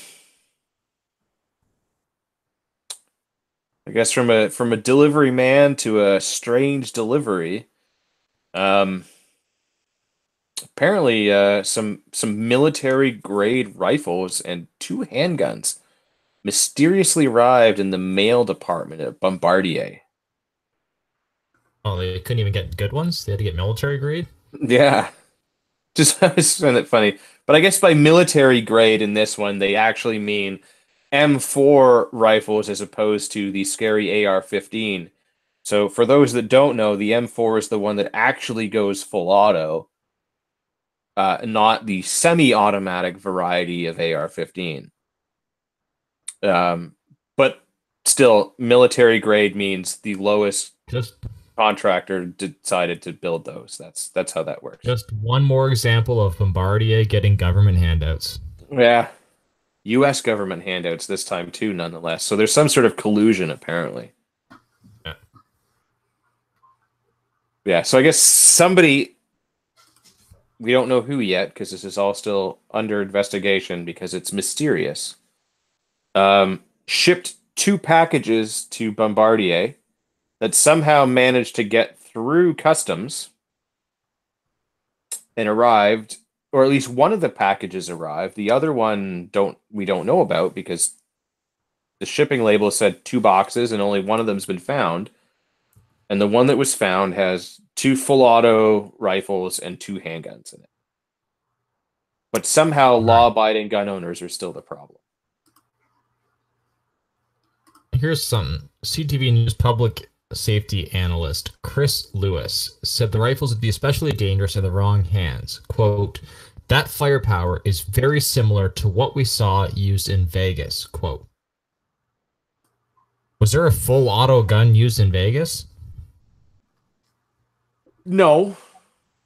I guess from a delivery man to a strange delivery, apparently, some military grade rifles and 2 handguns mysteriously arrived in the mail department at Bombardier. Oh, they couldn't even get good ones? They had to get military grade? Yeah. I just find it funny. But I guess by military grade in this one, they actually mean M4 rifles as opposed to the scary AR-15, So for those that don't know, the M4 is the one that actually goes full auto, not the semi-automatic variety of AR-15. But still, military grade means the lowest Just contractor decided to build those. That's how that works. just one more example of Bombardier getting government handouts. Yeah. U.S. government handouts this time too, nonetheless. So there's some sort of collusion, apparently. Yeah. Yeah. So I guess somebody, we don't know who yet, because this is all still under investigation because it's mysterious. Shipped 2 packages to Bombardier that somehow managed to get through customs and arrived, or at least one of the packages arrived. The other one we don't know about because the shipping label said 2 boxes and only one of them's been found. And the one that was found has 2 full auto rifles and 2 handguns in it. But somehow law-abiding gun owners are still the problem. Here's something. CTV News public safety analyst Chris Lewis said the rifles would be especially dangerous in the wrong hands. Quote, that firepower is very similar to what we saw used in Vegas. Quote, was there a full auto gun used in Vegas? No,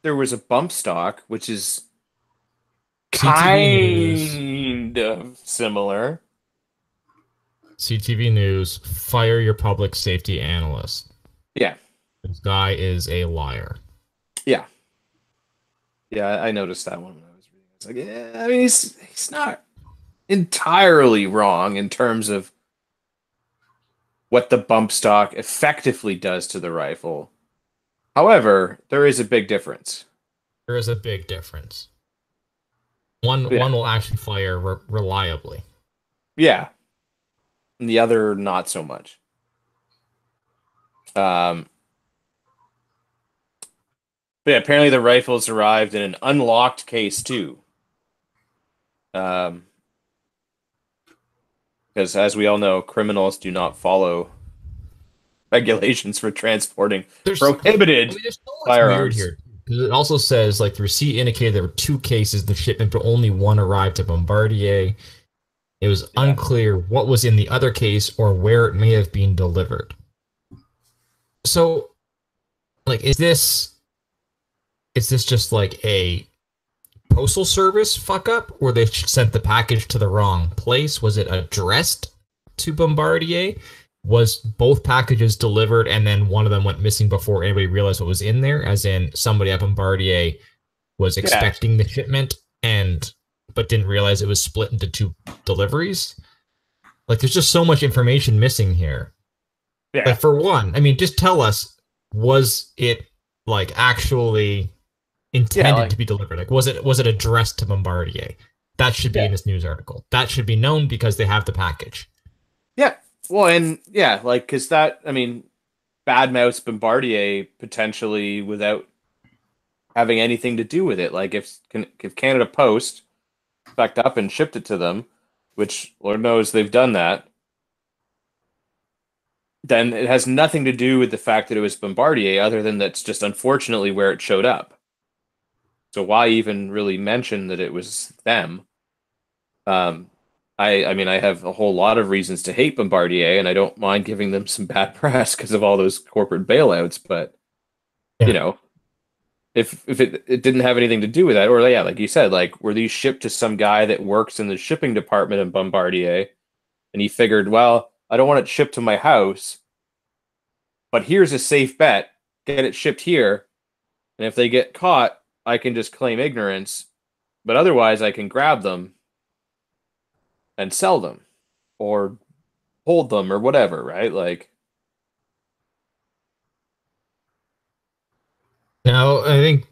there was a bump stock, which is CTV kind of similar. CTV News, fire your public safety analyst. Yeah. This guy is a liar. Yeah. Yeah, I noticed that one when I was reading. It's like, yeah, I mean, he's not entirely wrong in terms of what the bump stock effectively does to the rifle. However, there is a big difference. There is a big difference. One will actually fire reliably. Yeah. And the other, not so much. But yeah, apparently the rifles arrived in an unlocked case too. Because as we all know, criminals do not follow regulations for transporting prohibited firearms. Weird here. It also says like the receipt indicated there were 2 cases in the shipment, but only one arrived to Bombardier. It was unclear what was in the other case or where it may have been delivered. So, like, is this just like a postal service fuck up, or they sent the package to the wrong place? Was it addressed to Bombardier? Was both packages delivered and then one of them went missing before anybody realized what was in there? As in, somebody at Bombardier was expecting the shipment but didn't realize it was split into 2 deliveries. Like, there's just so much information missing here. Yeah. Like, for one, I mean, just tell us, was it like actually intended to be delivered? Like, was it addressed to Bombardier? That should be in this news article. That should be known because they have the package. Yeah. Well, and like, because that, I mean, badmouths Bombardier potentially without having anything to do with it. Like, if Canada Post backed up and shipped it to them, which Lord knows they've done that, then it has nothing to do with the fact that it was Bombardier, other than that's just unfortunately where it showed up. So why even really mention that it was them? I mean, I have a whole lot of reasons to hate Bombardier, and I don't mind giving them some bad press because of all those corporate bailouts, but you know, if it didn't have anything to do with that, or like you said, like, were these shipped to some guy that works in the shipping department in Bombardier, and he figured, well, I don't want it shipped to my house, but here's a safe bet, get it shipped here, and if they get caught, I can just claim ignorance, but otherwise I can grab them and sell them, or hold them, or whatever, right? Like, now, I think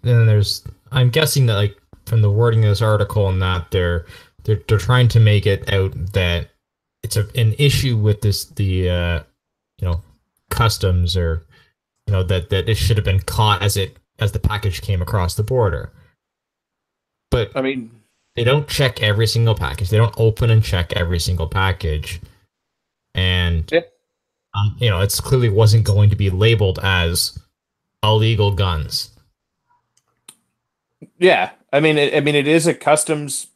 I'm guessing that, like, from the wording of this article and that they're trying to make it out that it's an issue with the customs, or that it should have been caught as the package came across the border. But I mean, they don't check every single package. They don't open and check every single package. And It's clearly wasn't going to be labeled as illegal guns. Yeah, it is a customs,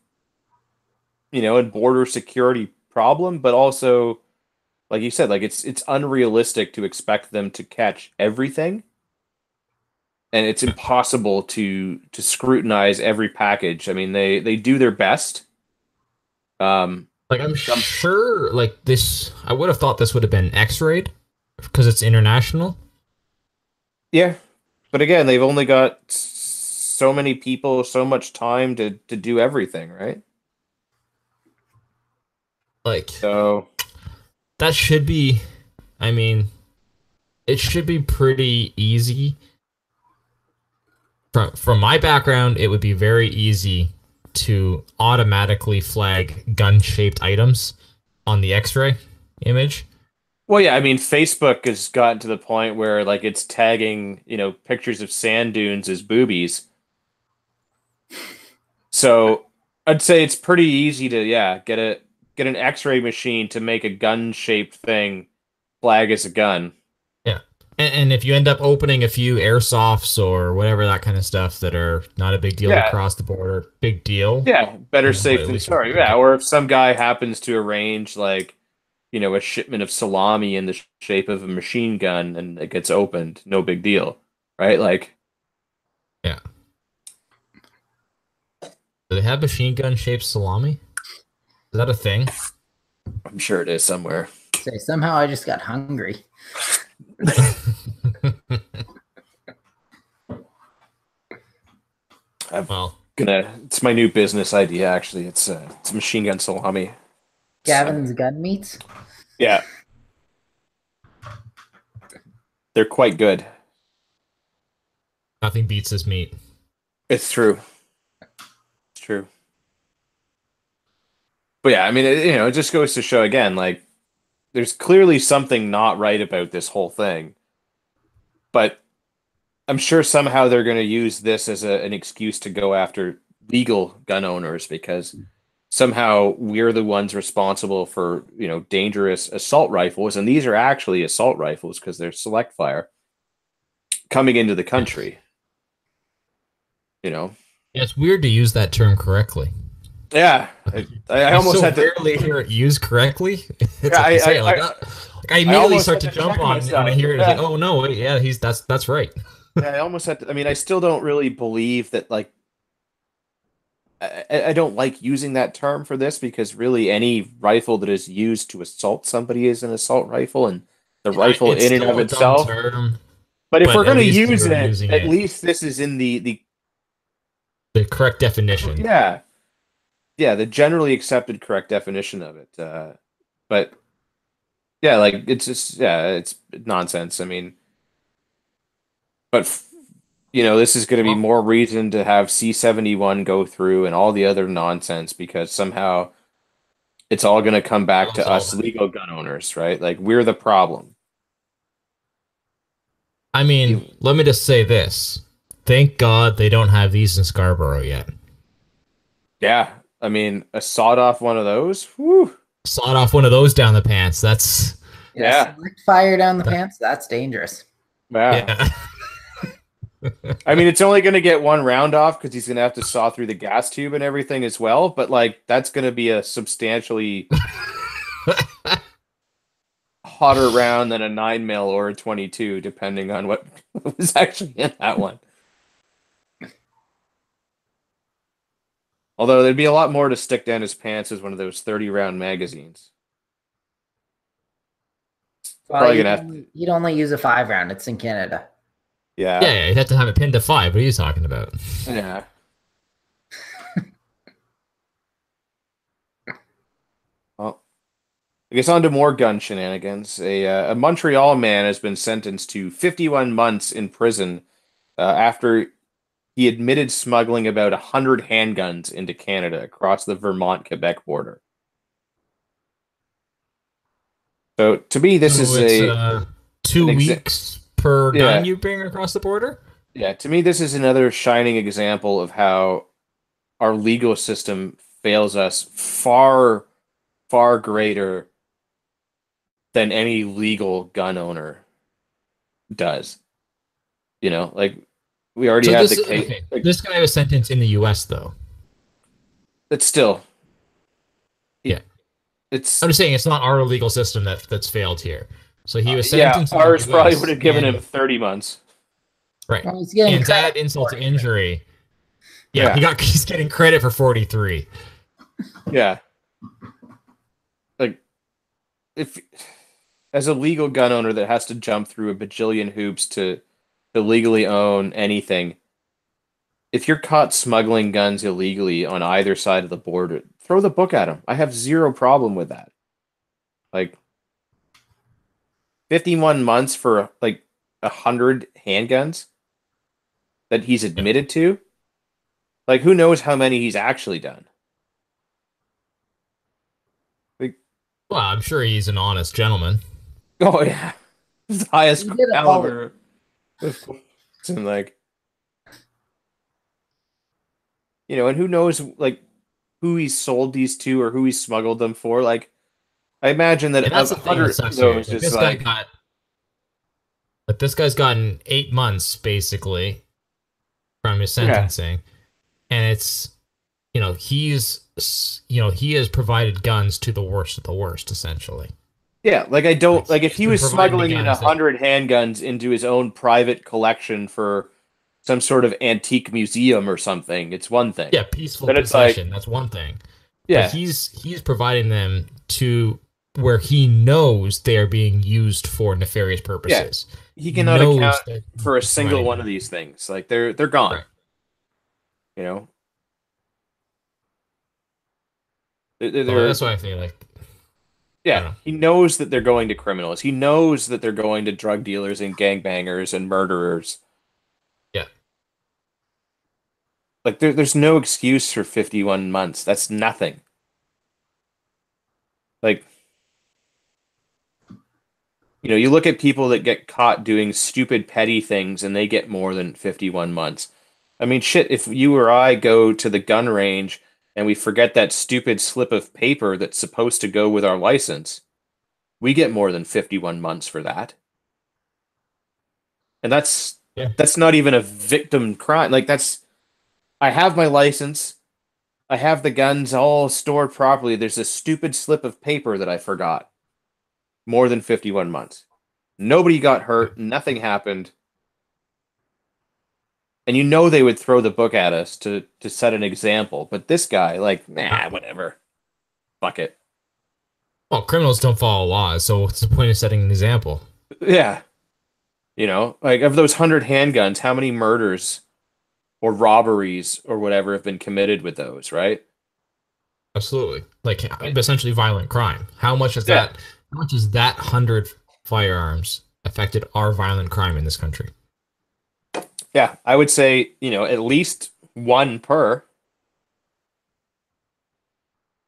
and border security problem, but also, like you said, like it's unrealistic to expect them to catch everything, and it's impossible to scrutinize every package. I mean, they do their best. Like I'm Some sure, like this, I would have thought this would have been X-rayed because it's international. Yeah, but again, they've only got so many people, so much time to do everything, right? Like So that should be, I mean, it should be pretty easy. From my background, it would be very easy to automatically flag gun-shaped items on the X-ray image. well, yeah, I mean, Facebook has gotten to the point where like it's tagging, pictures of sand dunes as boobies. So I'd say it's pretty easy to, yeah, get an X-ray machine to make a gun-shaped thing flag as a gun. Yeah. And if you end up opening a few airsofts or whatever that kind of stuff that are not a big deal to Yeah, cross the border, big deal. yeah, better But safe at than least you sorry. can Yeah, get. or if some guy happens to arrange like, a shipment of salami in the shape of a machine gun and it gets opened, no big deal, right? Like, Yeah. Do they have machine gun shaped salami? Is that a thing? I'm sure it is somewhere. Say somehow I just got hungry. I'm Well, it's my new business idea actually. It's machine gun salami. Gavin's gun meats. Yeah, they're quite good. nothing beats this meat. It's true. It's true. But yeah, I mean, it just goes to show again, like there's clearly something not right about this whole thing. But I'm sure somehow they're going to use this as an excuse to go after legal gun owners because somehow we're the ones responsible for, dangerous assault rifles, and these are actually assault rifles because they're select fire coming into the country. You know, Yeah, it's weird to use that term correctly. yeah, I I almost so had to. rarely hear it used correctly. It's Yeah, like you say it like I immediately almost start had to to jump check on it when I myself. hear it. It's like, Yeah. oh no, wait, yeah, that's right. Yeah, I almost had to. I mean, I still don't really believe that. Like, I don't like using that term for this because really any rifle that is used to assault somebody is an assault rifle, and the rifle It's in and of still a dumb itself. term, But if but we're at going to least use you're it, using at it least this is in the the correct definition. yeah, yeah, the generally accepted correct definition of it. But yeah, like it's just yeah, it's nonsense. I mean, but this is going to be Well, more reason to have C-71 go through and all the other nonsense because somehow it's all going to come back problem to us solved. legal gun owners, right? Like we're the problem. I mean, You- let me just say this. Thank God they don't have these in Scarborough yet. Yeah, I mean, a sawed off one of those. Whew, Sawed off one of those down the pants. That's Yeah, yeah, select fire down the pants. That's dangerous. yeah. yeah. I mean, it's only going to get one round off because he's going to have to saw through the gas tube and everything as well. But like, that's going to be a substantially hotter round than a 9 mil or a 22, depending on what was actually in that one. Although there'd be a lot more to stick down his pants as one of those 30-round magazines. Well, Probably gonna have to, you'd only use a 5 round. It's in Canada. yeah, Yeah, you'd have to have it pinned to 5. What are you talking about? yeah. Well, I guess on to more gun shenanigans. A Montreal man has been sentenced to 51 months in prison after he admitted smuggling about 100 handguns into Canada across the Vermont-Quebec border. So to me, this So is it's an 2 weeks per yeah, gun you bring across the border? yeah. To me, this is another shining example of how our legal system fails us far, far greater than any legal gun owner does. You know, like we already So have the this case. okay. Like, This guy was sentenced in the U.S. though. it's still, Yeah, it's I'm just saying it's not our legal system that's failed here. So he was yeah. sentenced in the Ours probably would U.S. have given him and 30 months. right, Well, he's getting and to credit add insult for to 40. injury, yeah, Yeah, he's getting credit for 43. yeah. Like if as a legal gun owner that has to jump through a bajillion hoops to legally own anything, if you're caught smuggling guns illegally on either side of the border, throw the book at him. I have zero problem with that. Like 51 months for like 100 handguns that he's Yeah. admitted to. Like who knows how many he's actually done? Like Well, I'm sure he's an honest gentleman. oh yeah, the highest He did caliber. And like and who knows like who he's sold these to or who he smuggled them for. Like I imagine that And that's of the thing that 100 of sucks here. those is like This guy's gotten 8 months basically from his yeah. sentencing, and it's he has provided guns to the worst of the worst essentially. Yeah, like I don't like if He's he been was providing the smuggling in guns that 100 handguns into his own private collection for some sort of antique museum or something, it's one thing. yeah, peaceful But it's like, possession, that's one thing. But yeah, he's providing them to where he knows they are being used for nefarious purposes. he He cannot account knows that for a he's single providing one them. of these things. Like they're gone. Right. You know, So they're that's why I feel like I don't yeah. know. He knows that they're going to criminals. He knows that they're going to drug dealers and gangbangers and murderers. Yeah. Like there's no excuse for 51 months. That's nothing. Like you look at people that get caught doing stupid petty things and they get more than 51 months. I mean, shit, if you or I go to the gun range and we forget that stupid slip of paper that's supposed to go with our license, we get more than 51 months for that. And that's Yeah. that's not even a victim crime. Like I have my license. I have the guns all stored properly. There's a stupid slip of paper that I forgot. More than 51 months. Nobody got hurt. Nothing happened. And they would throw the book at us to set an example. But this guy, like, nah, whatever. Fuck it. Well, criminals don't follow laws, so what's the point of setting an example? Yeah. Like of those 100 handguns, how many murders or robberies or whatever have been committed with those, right? Absolutely. Like essentially violent crime. How much is Yeah. that? How much is that 100 firearms affected our violent crime in this country? Yeah, I would say, at least one per,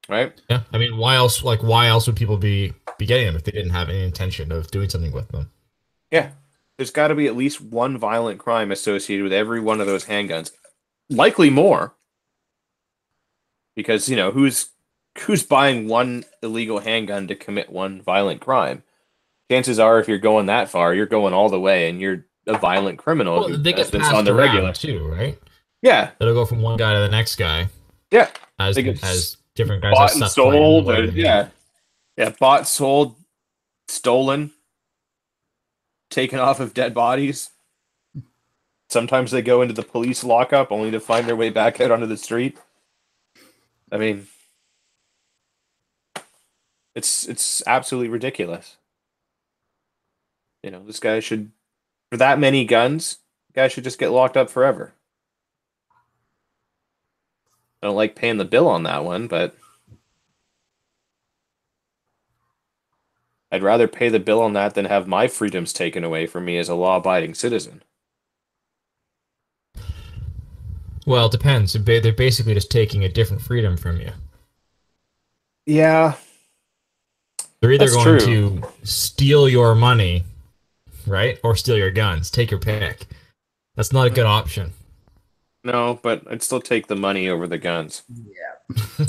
right? Yeah. I mean, why else? Like, why else would people be getting them if they didn't have any intention of doing something with them? Yeah. There's got to be at least one violent crime associated with every one of those handguns. Likely more. Because, who's buying one illegal handgun to commit one violent crime? Chances are if you're going that far, you're going all the way and you're a violent criminal Well, who they does get this passed on the regular. around too, right? Yeah. It'll go from one guy to the next guy Yeah. as They get different guys bought have and stuff playing in the sold. way Or, to yeah. Yeah. Bought, sold, stolen, taken off of dead bodies. Sometimes they go into the police lockup only to find their way back out onto the street. I mean, it's absolutely ridiculous. This guy should, for that many guns, guy should just get locked up forever. I don't like paying the bill on that one, but I'd rather pay the bill on that than have my freedoms taken away from me as a law-abiding citizen. Well, it depends. They're basically just taking a different freedom from you. Yeah, They're either that's going true. to steal your money, right, or steal your guns. Take your pick. That's not a good option. No, but I'd still take the money over the guns. Yeah.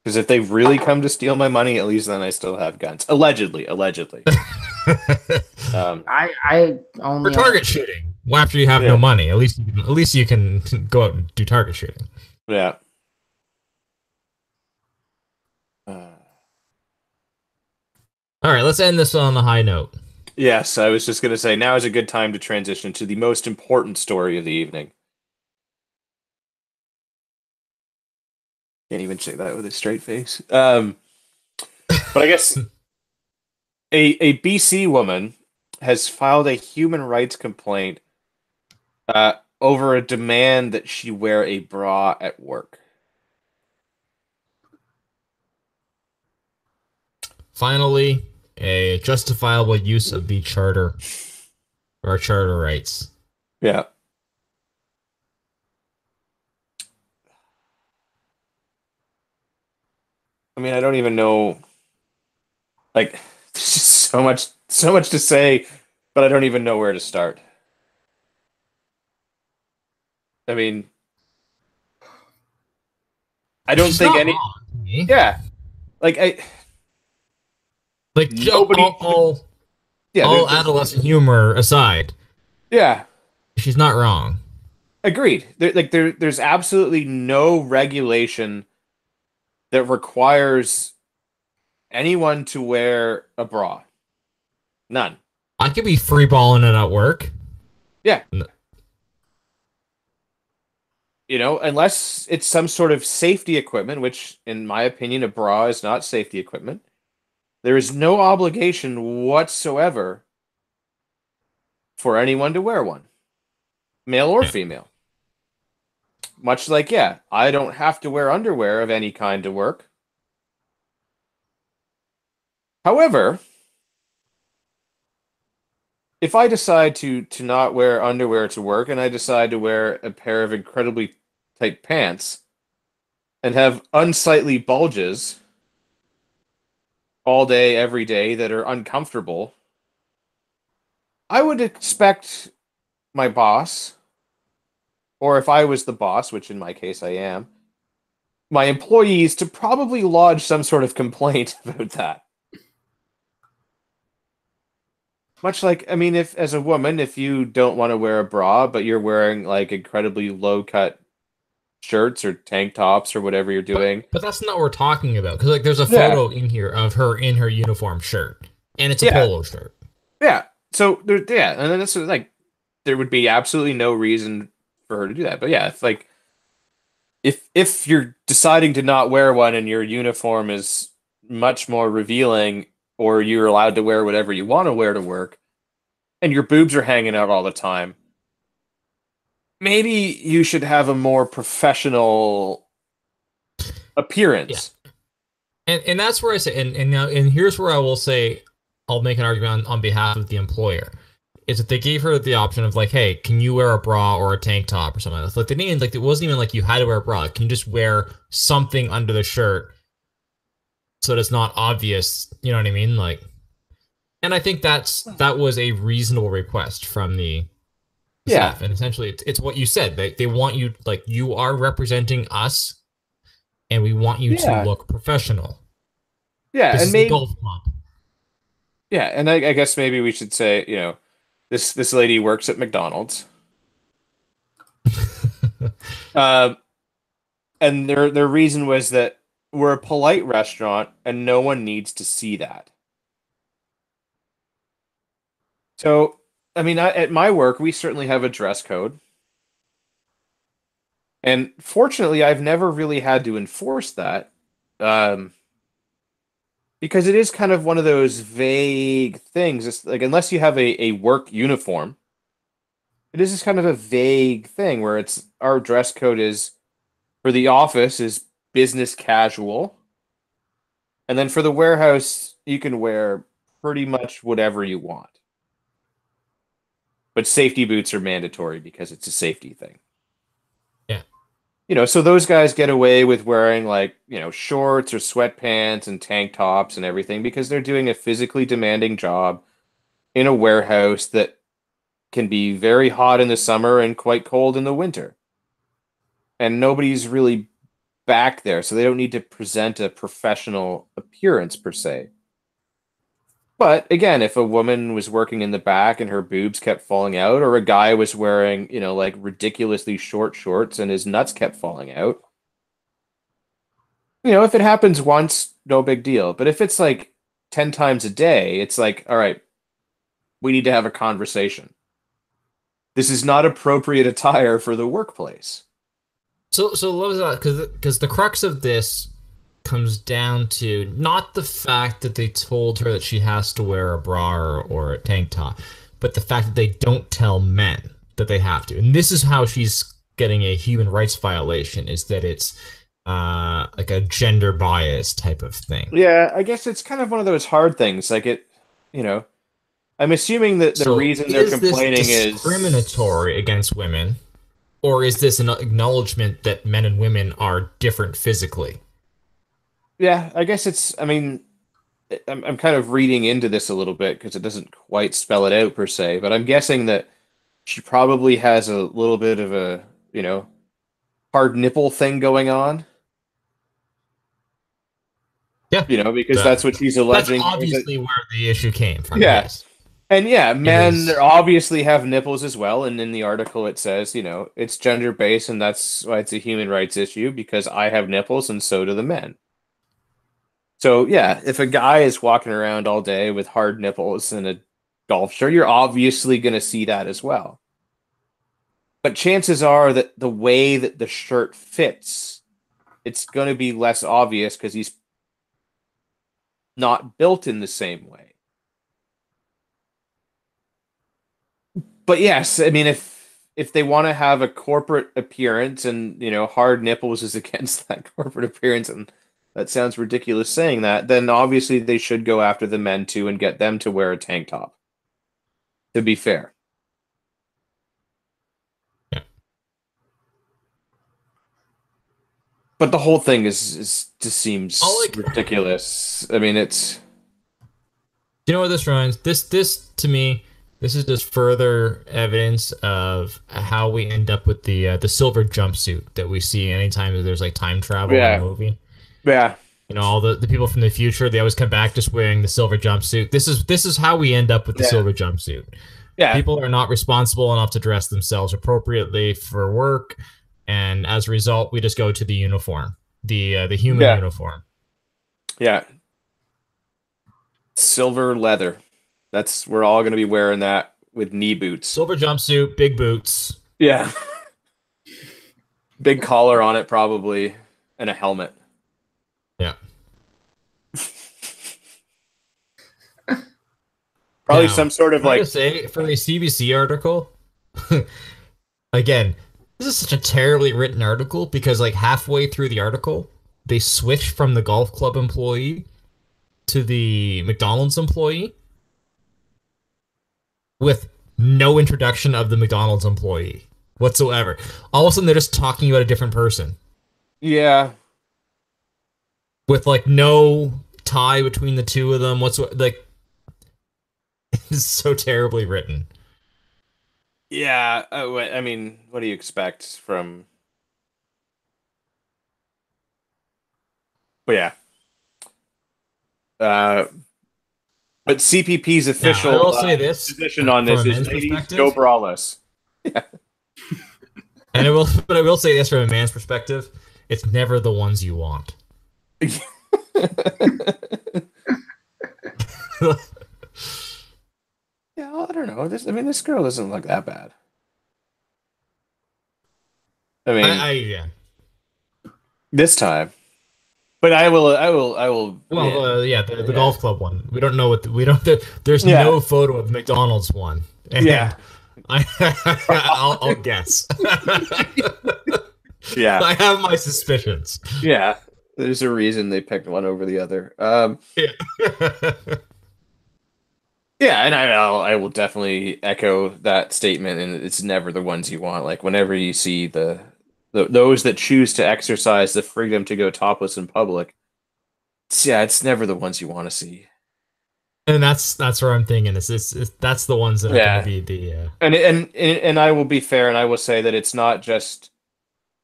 Because if they really come to steal my money, at least then I still have guns. Allegedly, allegedly. I For only target shooting, well, after you have no Yeah. money, at least you can go out and do target shooting. Yeah. All right, let's end this on a high note. Yes, I was just going to say now is a good time to transition to the most important story of the evening. Can't even say that with a straight face. But I guess a BC woman has filed a human rights complaint over a demand that she wear a bra at work. Finally, a justifiable use of the charter or charter rights. Yeah. I mean, I don't even know. Like, there's just so much to say, but I don't even know where to start. I mean, I don't She's think not any. wrong to me. Yeah, like Like nobody. Yeah, all adolescent humor aside, yeah, she's not wrong. agreed. There's absolutely no regulation that requires anyone to wear a bra. None. I could be free balling it at work. Yeah. You know, unless it's some sort of safety equipment, which, in my opinion, a bra is not safety equipment. There is no obligation whatsoever for anyone to wear one, male or Yeah. female. Much like, yeah, I don't have to wear underwear of any kind to work. However, if I decide to not wear underwear to work and I decide to wear a pair of incredibly tight pants and have unsightly bulges all day, every day that are uncomfortable, I would expect my boss, or if I was the boss, which in my case I am, my employees to probably lodge some sort of complaint about that. Much like, I mean, if as a woman, if you don't want to wear a bra, but you're wearing like incredibly low cut shirts or tank tops or whatever you're doing. But that's not what we're talking about. Because like there's a Yeah. photo in here of her in her uniform shirt. And it's a Yeah. polo shirt. Yeah. So there, yeah, and then it's like there would be absolutely no reason for her to do that. But yeah, if like if you're deciding to not wear one and your uniform is much more revealing, or you're allowed to wear whatever you want to wear to work, and your boobs are hanging out all the time, maybe you should have a more professional appearance. Yeah. And that's where I say and now and here's where I will say I'll make an argument on behalf of the employer. Is that they gave her the option of like, hey, can you wear a bra or a tank top or something like that? Like they didn't like it wasn't even like you had to wear a bra. Can you just wear something under the shirt so that it's not obvious? You know what I mean? Like, and I think that was a reasonable request from the Yeah. staff. And essentially, it's what you said. They want you like you are representing us, and we want you Yeah. to look professional. Yeah, This and is a maybe golf club. yeah, and I guess maybe we should say, you know, this lady works at McDonald's. Um, and their reason was that we're a polite restaurant and no one needs to see that. So, I mean, at my work, we certainly have a dress code. And fortunately, I've never really had to enforce that. Um, because it is kind of one of those vague things. It's like, unless you have a work uniform, it is just kind of a vague thing where it's our dress code is for the office is business casual. And then for the warehouse, you can wear pretty much whatever you want. But safety boots are mandatory because it's a safety thing. Yeah. You know, so those guys get away with wearing like, you know, shorts or sweatpants and tank tops and everything because they're doing a physically demanding job in a warehouse that can be very hot in the summer and quite cold in the winter. And nobody's really back there, so they don't need to present a professional appearance per se. But again, if a woman was working in the back and her boobs kept falling out, or a guy was wearing, like ridiculously short shorts and his nuts kept falling out, if it happens once, no big deal. But if it's like 10 times a day, it's like, all right, we need to have a conversation. This is not appropriate attire for the workplace. So what was that? Because the crux of this comes down to not the fact that they told her that she has to wear a bra or a tank top, but the fact that they don't tell men that they have to. And this is how she's getting a human rights violation, is that it's like a gender bias type of thing. Yeah, I guess it's kind of one of those hard things. Like I'm assuming that the reason they're complaining is discriminatory against women, or is this an acknowledgement that men and women are different physically? Yeah, I guess it's. I mean, I'm kind of reading into this a little bit because it doesn't quite spell it out per se, but I'm guessing that she probably has a little bit of a hard nipple thing going on. Yeah, because that's what she's alleging. That's obviously where the issue came from. Yeah. Yes. And yeah, men obviously have nipples as well. And in the article, it says, it's gender based, and that's why it's a human rights issue, because I have nipples and so do the men. So yeah, if a guy is walking around all day with hard nipples and a golf shirt, you're obviously going to see that as well. But chances are that the way that the shirt fits, it's going to be less obvious because he's not built in the same way. But yes, I mean, if they want to have a corporate appearance and, hard nipples is against that corporate appearance, and that sounds ridiculous saying that, then obviously they should go after the men too and get them to wear a tank top. To be fair. Yeah. But the whole thing just seems ridiculous. I mean, it's... You know what this reminds? This to me, this is just further evidence of how we end up with the silver jumpsuit that we see anytime there's like time travel in a movie. Yeah. All the people from the future, they always come back just wearing the silver jumpsuit. This is how we end up with the silver jumpsuit. Yeah. People are not responsible enough to dress themselves appropriately for work, and as a result, we just go to the uniform, the human uniform. Yeah. Silver leather. We're all going to be wearing that with knee boots. Silver jumpsuit, big boots. Yeah. Big collar on it probably, and a helmet. Yeah. Probably some sort of like... say, for the CBC article, again, this is such a terribly written article because like halfway through the article, they switch from the golf club employee to the McDonald's employee with no introduction of the McDonald's employee whatsoever. All of a sudden, they're just talking about a different person. Yeah. With like no tie between the two of them whatsoever. Like, it's so terribly written. Yeah, I mean, what do you expect from... But yeah. But CPP's official now, I will say this, position on this is ladies, go braless. Yeah. And I will say this from a man's perspective, it's never the ones you want. Yeah, I don't know. This girl doesn't look that bad. I mean, yeah. This time, but I will. Well, the golf club one. We don't know what there's no photo of McDonald's one. And I'll guess. Yeah, I have my suspicions. Yeah. There's a reason they picked one over the other. Yeah, and I will definitely echo that statement. And it's never the ones you want. Like whenever you see those that choose to exercise the freedom to go topless in public, it's never the ones you want to see. And that's where I'm thinking that's the ones that are going to be the. And I will be fair, and I will say that it's not just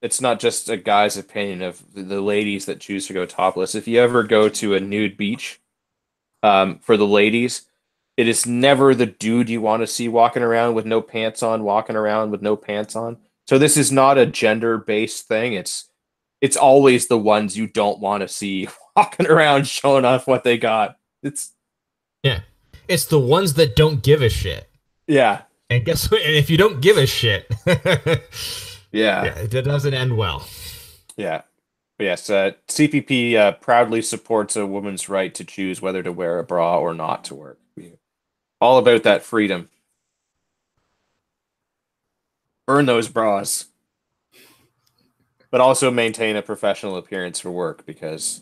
it's not just a guy's opinion of the ladies that choose to go topless. If you ever go to a nude beach, for the ladies, it is never the dude you want to see walking around with no pants on, walking around with no pants on. So this is not a gender-based thing. It's always the ones you don't want to see walking around showing off what they got. It's Yeah. It's the ones that don't give a shit. yeah. And guess what? And if you don't give a shit, Yeah. yeah, it doesn't end well. Yeah. But yes, CPP proudly supports a woman's right to choose whether to wear a bra or not to work. All about that freedom. Earn those bras. But also maintain a professional appearance for work because,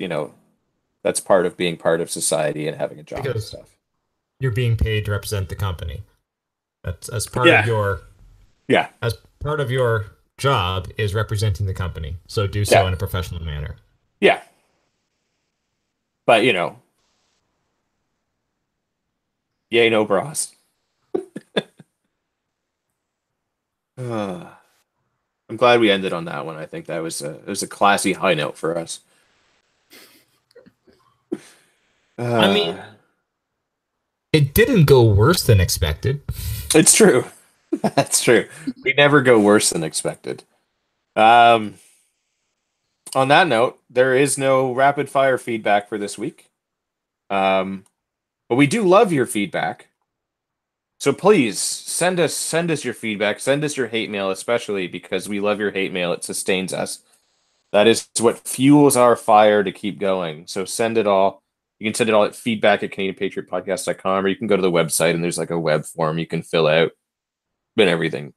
that's part of being part of society and having a job and Because stuff. you're being paid to represent the company. That's as part Yeah. of your Yeah. as part of your job is representing the company. So do so Yeah. in a professional manner. Yeah. But, yay, no bras. I'm glad we ended on that one. I think that was it was a classy high note for us. I mean, it didn't go worse than expected. It's true. That's true. We never go worse than expected. On that note, there is no rapid fire feedback for this week. But we do love your feedback. So please send us your feedback, send us your hate mail, especially because we love your hate mail. It sustains us. That is what fuels our fire to keep going. So send it all. You can send it all at feedback@canadianpatriotpodcast.com, or you can go to the website and there's like a web form you can fill out and everything.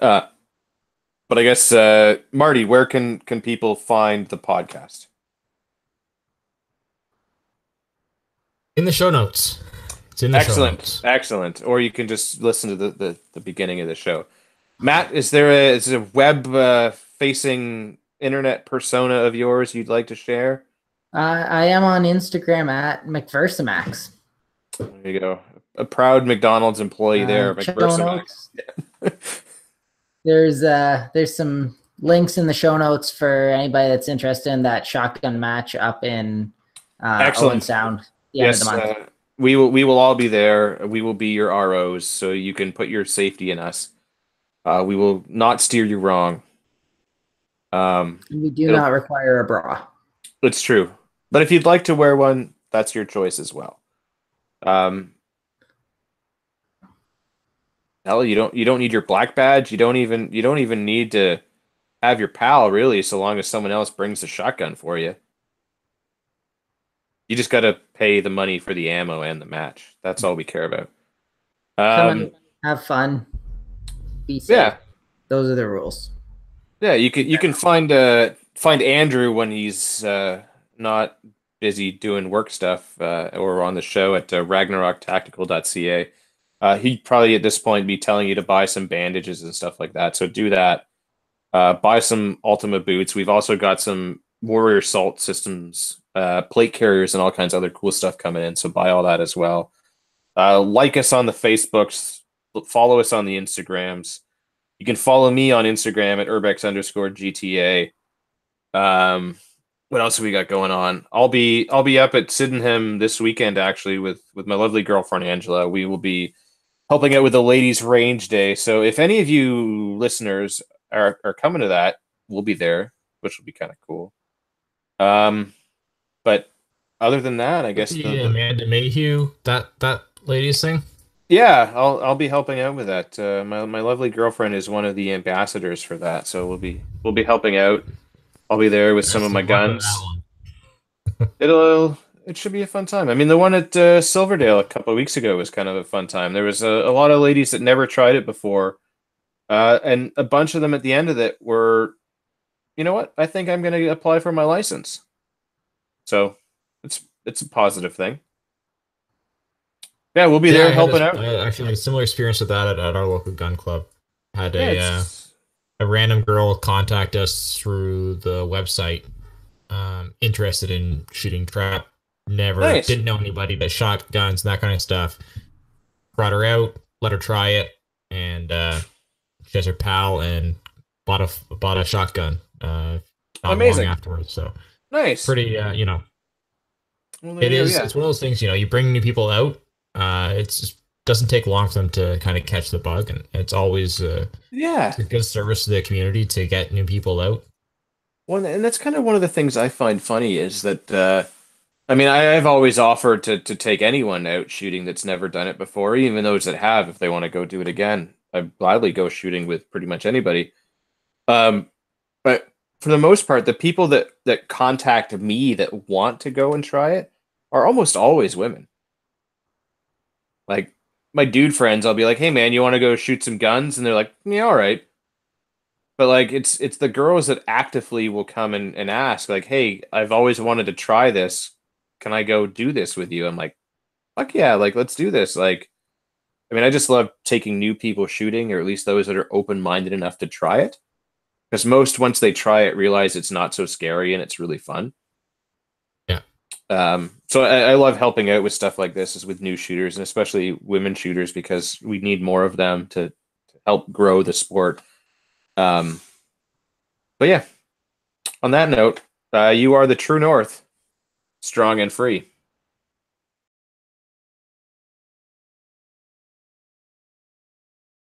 But I guess Marty, where can people find the podcast? In the show notes. It's in the show notes. Excellent. Or you can just listen to the beginning of the show. Matt, is there a web facing internet persona of yours you'd like to share? I am on Instagram at McVersamax. There you go. A proud McDonald's employee there, Show McVersamax. notes. There's some links in the show notes for anybody that's interested in that shotgun match up in Excellent. Owen Sound. Yes, we will all be there. We will be your ROs, so you can put your safety in us. We will not steer you wrong. We do not require a bra. It's true, but if you'd like to wear one, that's your choice as well. Hell, you don't need your black badge. You don't even need to have your pal really, so long as someone else brings the shotgun for you. You just got to pay the money for the ammo and the match. That's all we care about. Come and have fun. Be safe. Yeah. Those are the rules. Yeah, you can find Andrew when he's not busy doing work stuff or on the show at ragnaroktactical.ca. He'd probably at this point be telling you to buy some bandages and stuff like that. So do that. Buy some Ultima boots. We've also got some Warrior Salt systems, plate carriers, and all kinds of other cool stuff coming in. So buy all that as well. Like us on the Facebooks. Follow us on the Instagrams. You can follow me on Instagram at urbex_GTA. What else have we got going on? I'll be up at Sydenham this weekend actually with my lovely girlfriend Angela. We will be helping out with the Ladies Range Day. So if any of you listeners are coming to that, we'll be there, which will be kind of cool. But other than that, I guess the Amanda Mayhew, that ladies thing. Yeah, I'll be helping out with that. My lovely girlfriend is one of the ambassadors for that, so we'll be helping out. I'll be there with some of my guns. It should be a fun time. I mean, the one at Silverdale a couple of weeks ago was kind of a fun time. There was a lot of ladies that never tried it before, and a bunch of them at the end of it were, you know what? I think I'm going to apply for my license. So it's a positive thing. Yeah, we'll be there helping out. I actually had a similar experience with that at our local gun club. Had a random girl contact us through the website, interested in shooting trap. Didn't know anybody that shot guns and that kind of stuff. Brought her out, let her try it, and she has her pal and a bought a shotgun not long Amazing. afterwards. So Nice. pretty, Well, there it you go. is. Yeah. It's one of those things. You bring new people out. It's just doesn't take long for them to kind of catch the bug, and it's always Yeah. it's a good service to the community to get new people out. Well, and that's kind of one of the things I find funny is that I mean, I've always offered to take anyone out shooting that's never done it before, even those that have, if they want to go do it again. I'd gladly go shooting with pretty much anybody. Um, but for the most part, the people that contact me that want to go and try it are almost always women. Like my dude friends, I'll be like, "Hey man, you want to go shoot some guns?" And they're like, "Yeah, all right." But like it's the girls that actively will come and ask, like, "Hey, I've always wanted to try this. Can I go do this with you?" I'm like, "Fuck yeah, like let's do this." Like, I mean, I just love taking new people shooting, or at least those that are open-minded enough to try it. Because most, once they try it, realize it's not so scary and it's really fun. Yeah. So I love helping out with stuff like this, is with new shooters and especially women shooters, because we need more of them to help grow the sport. Um, but yeah, on that note, you are the true north, strong and free.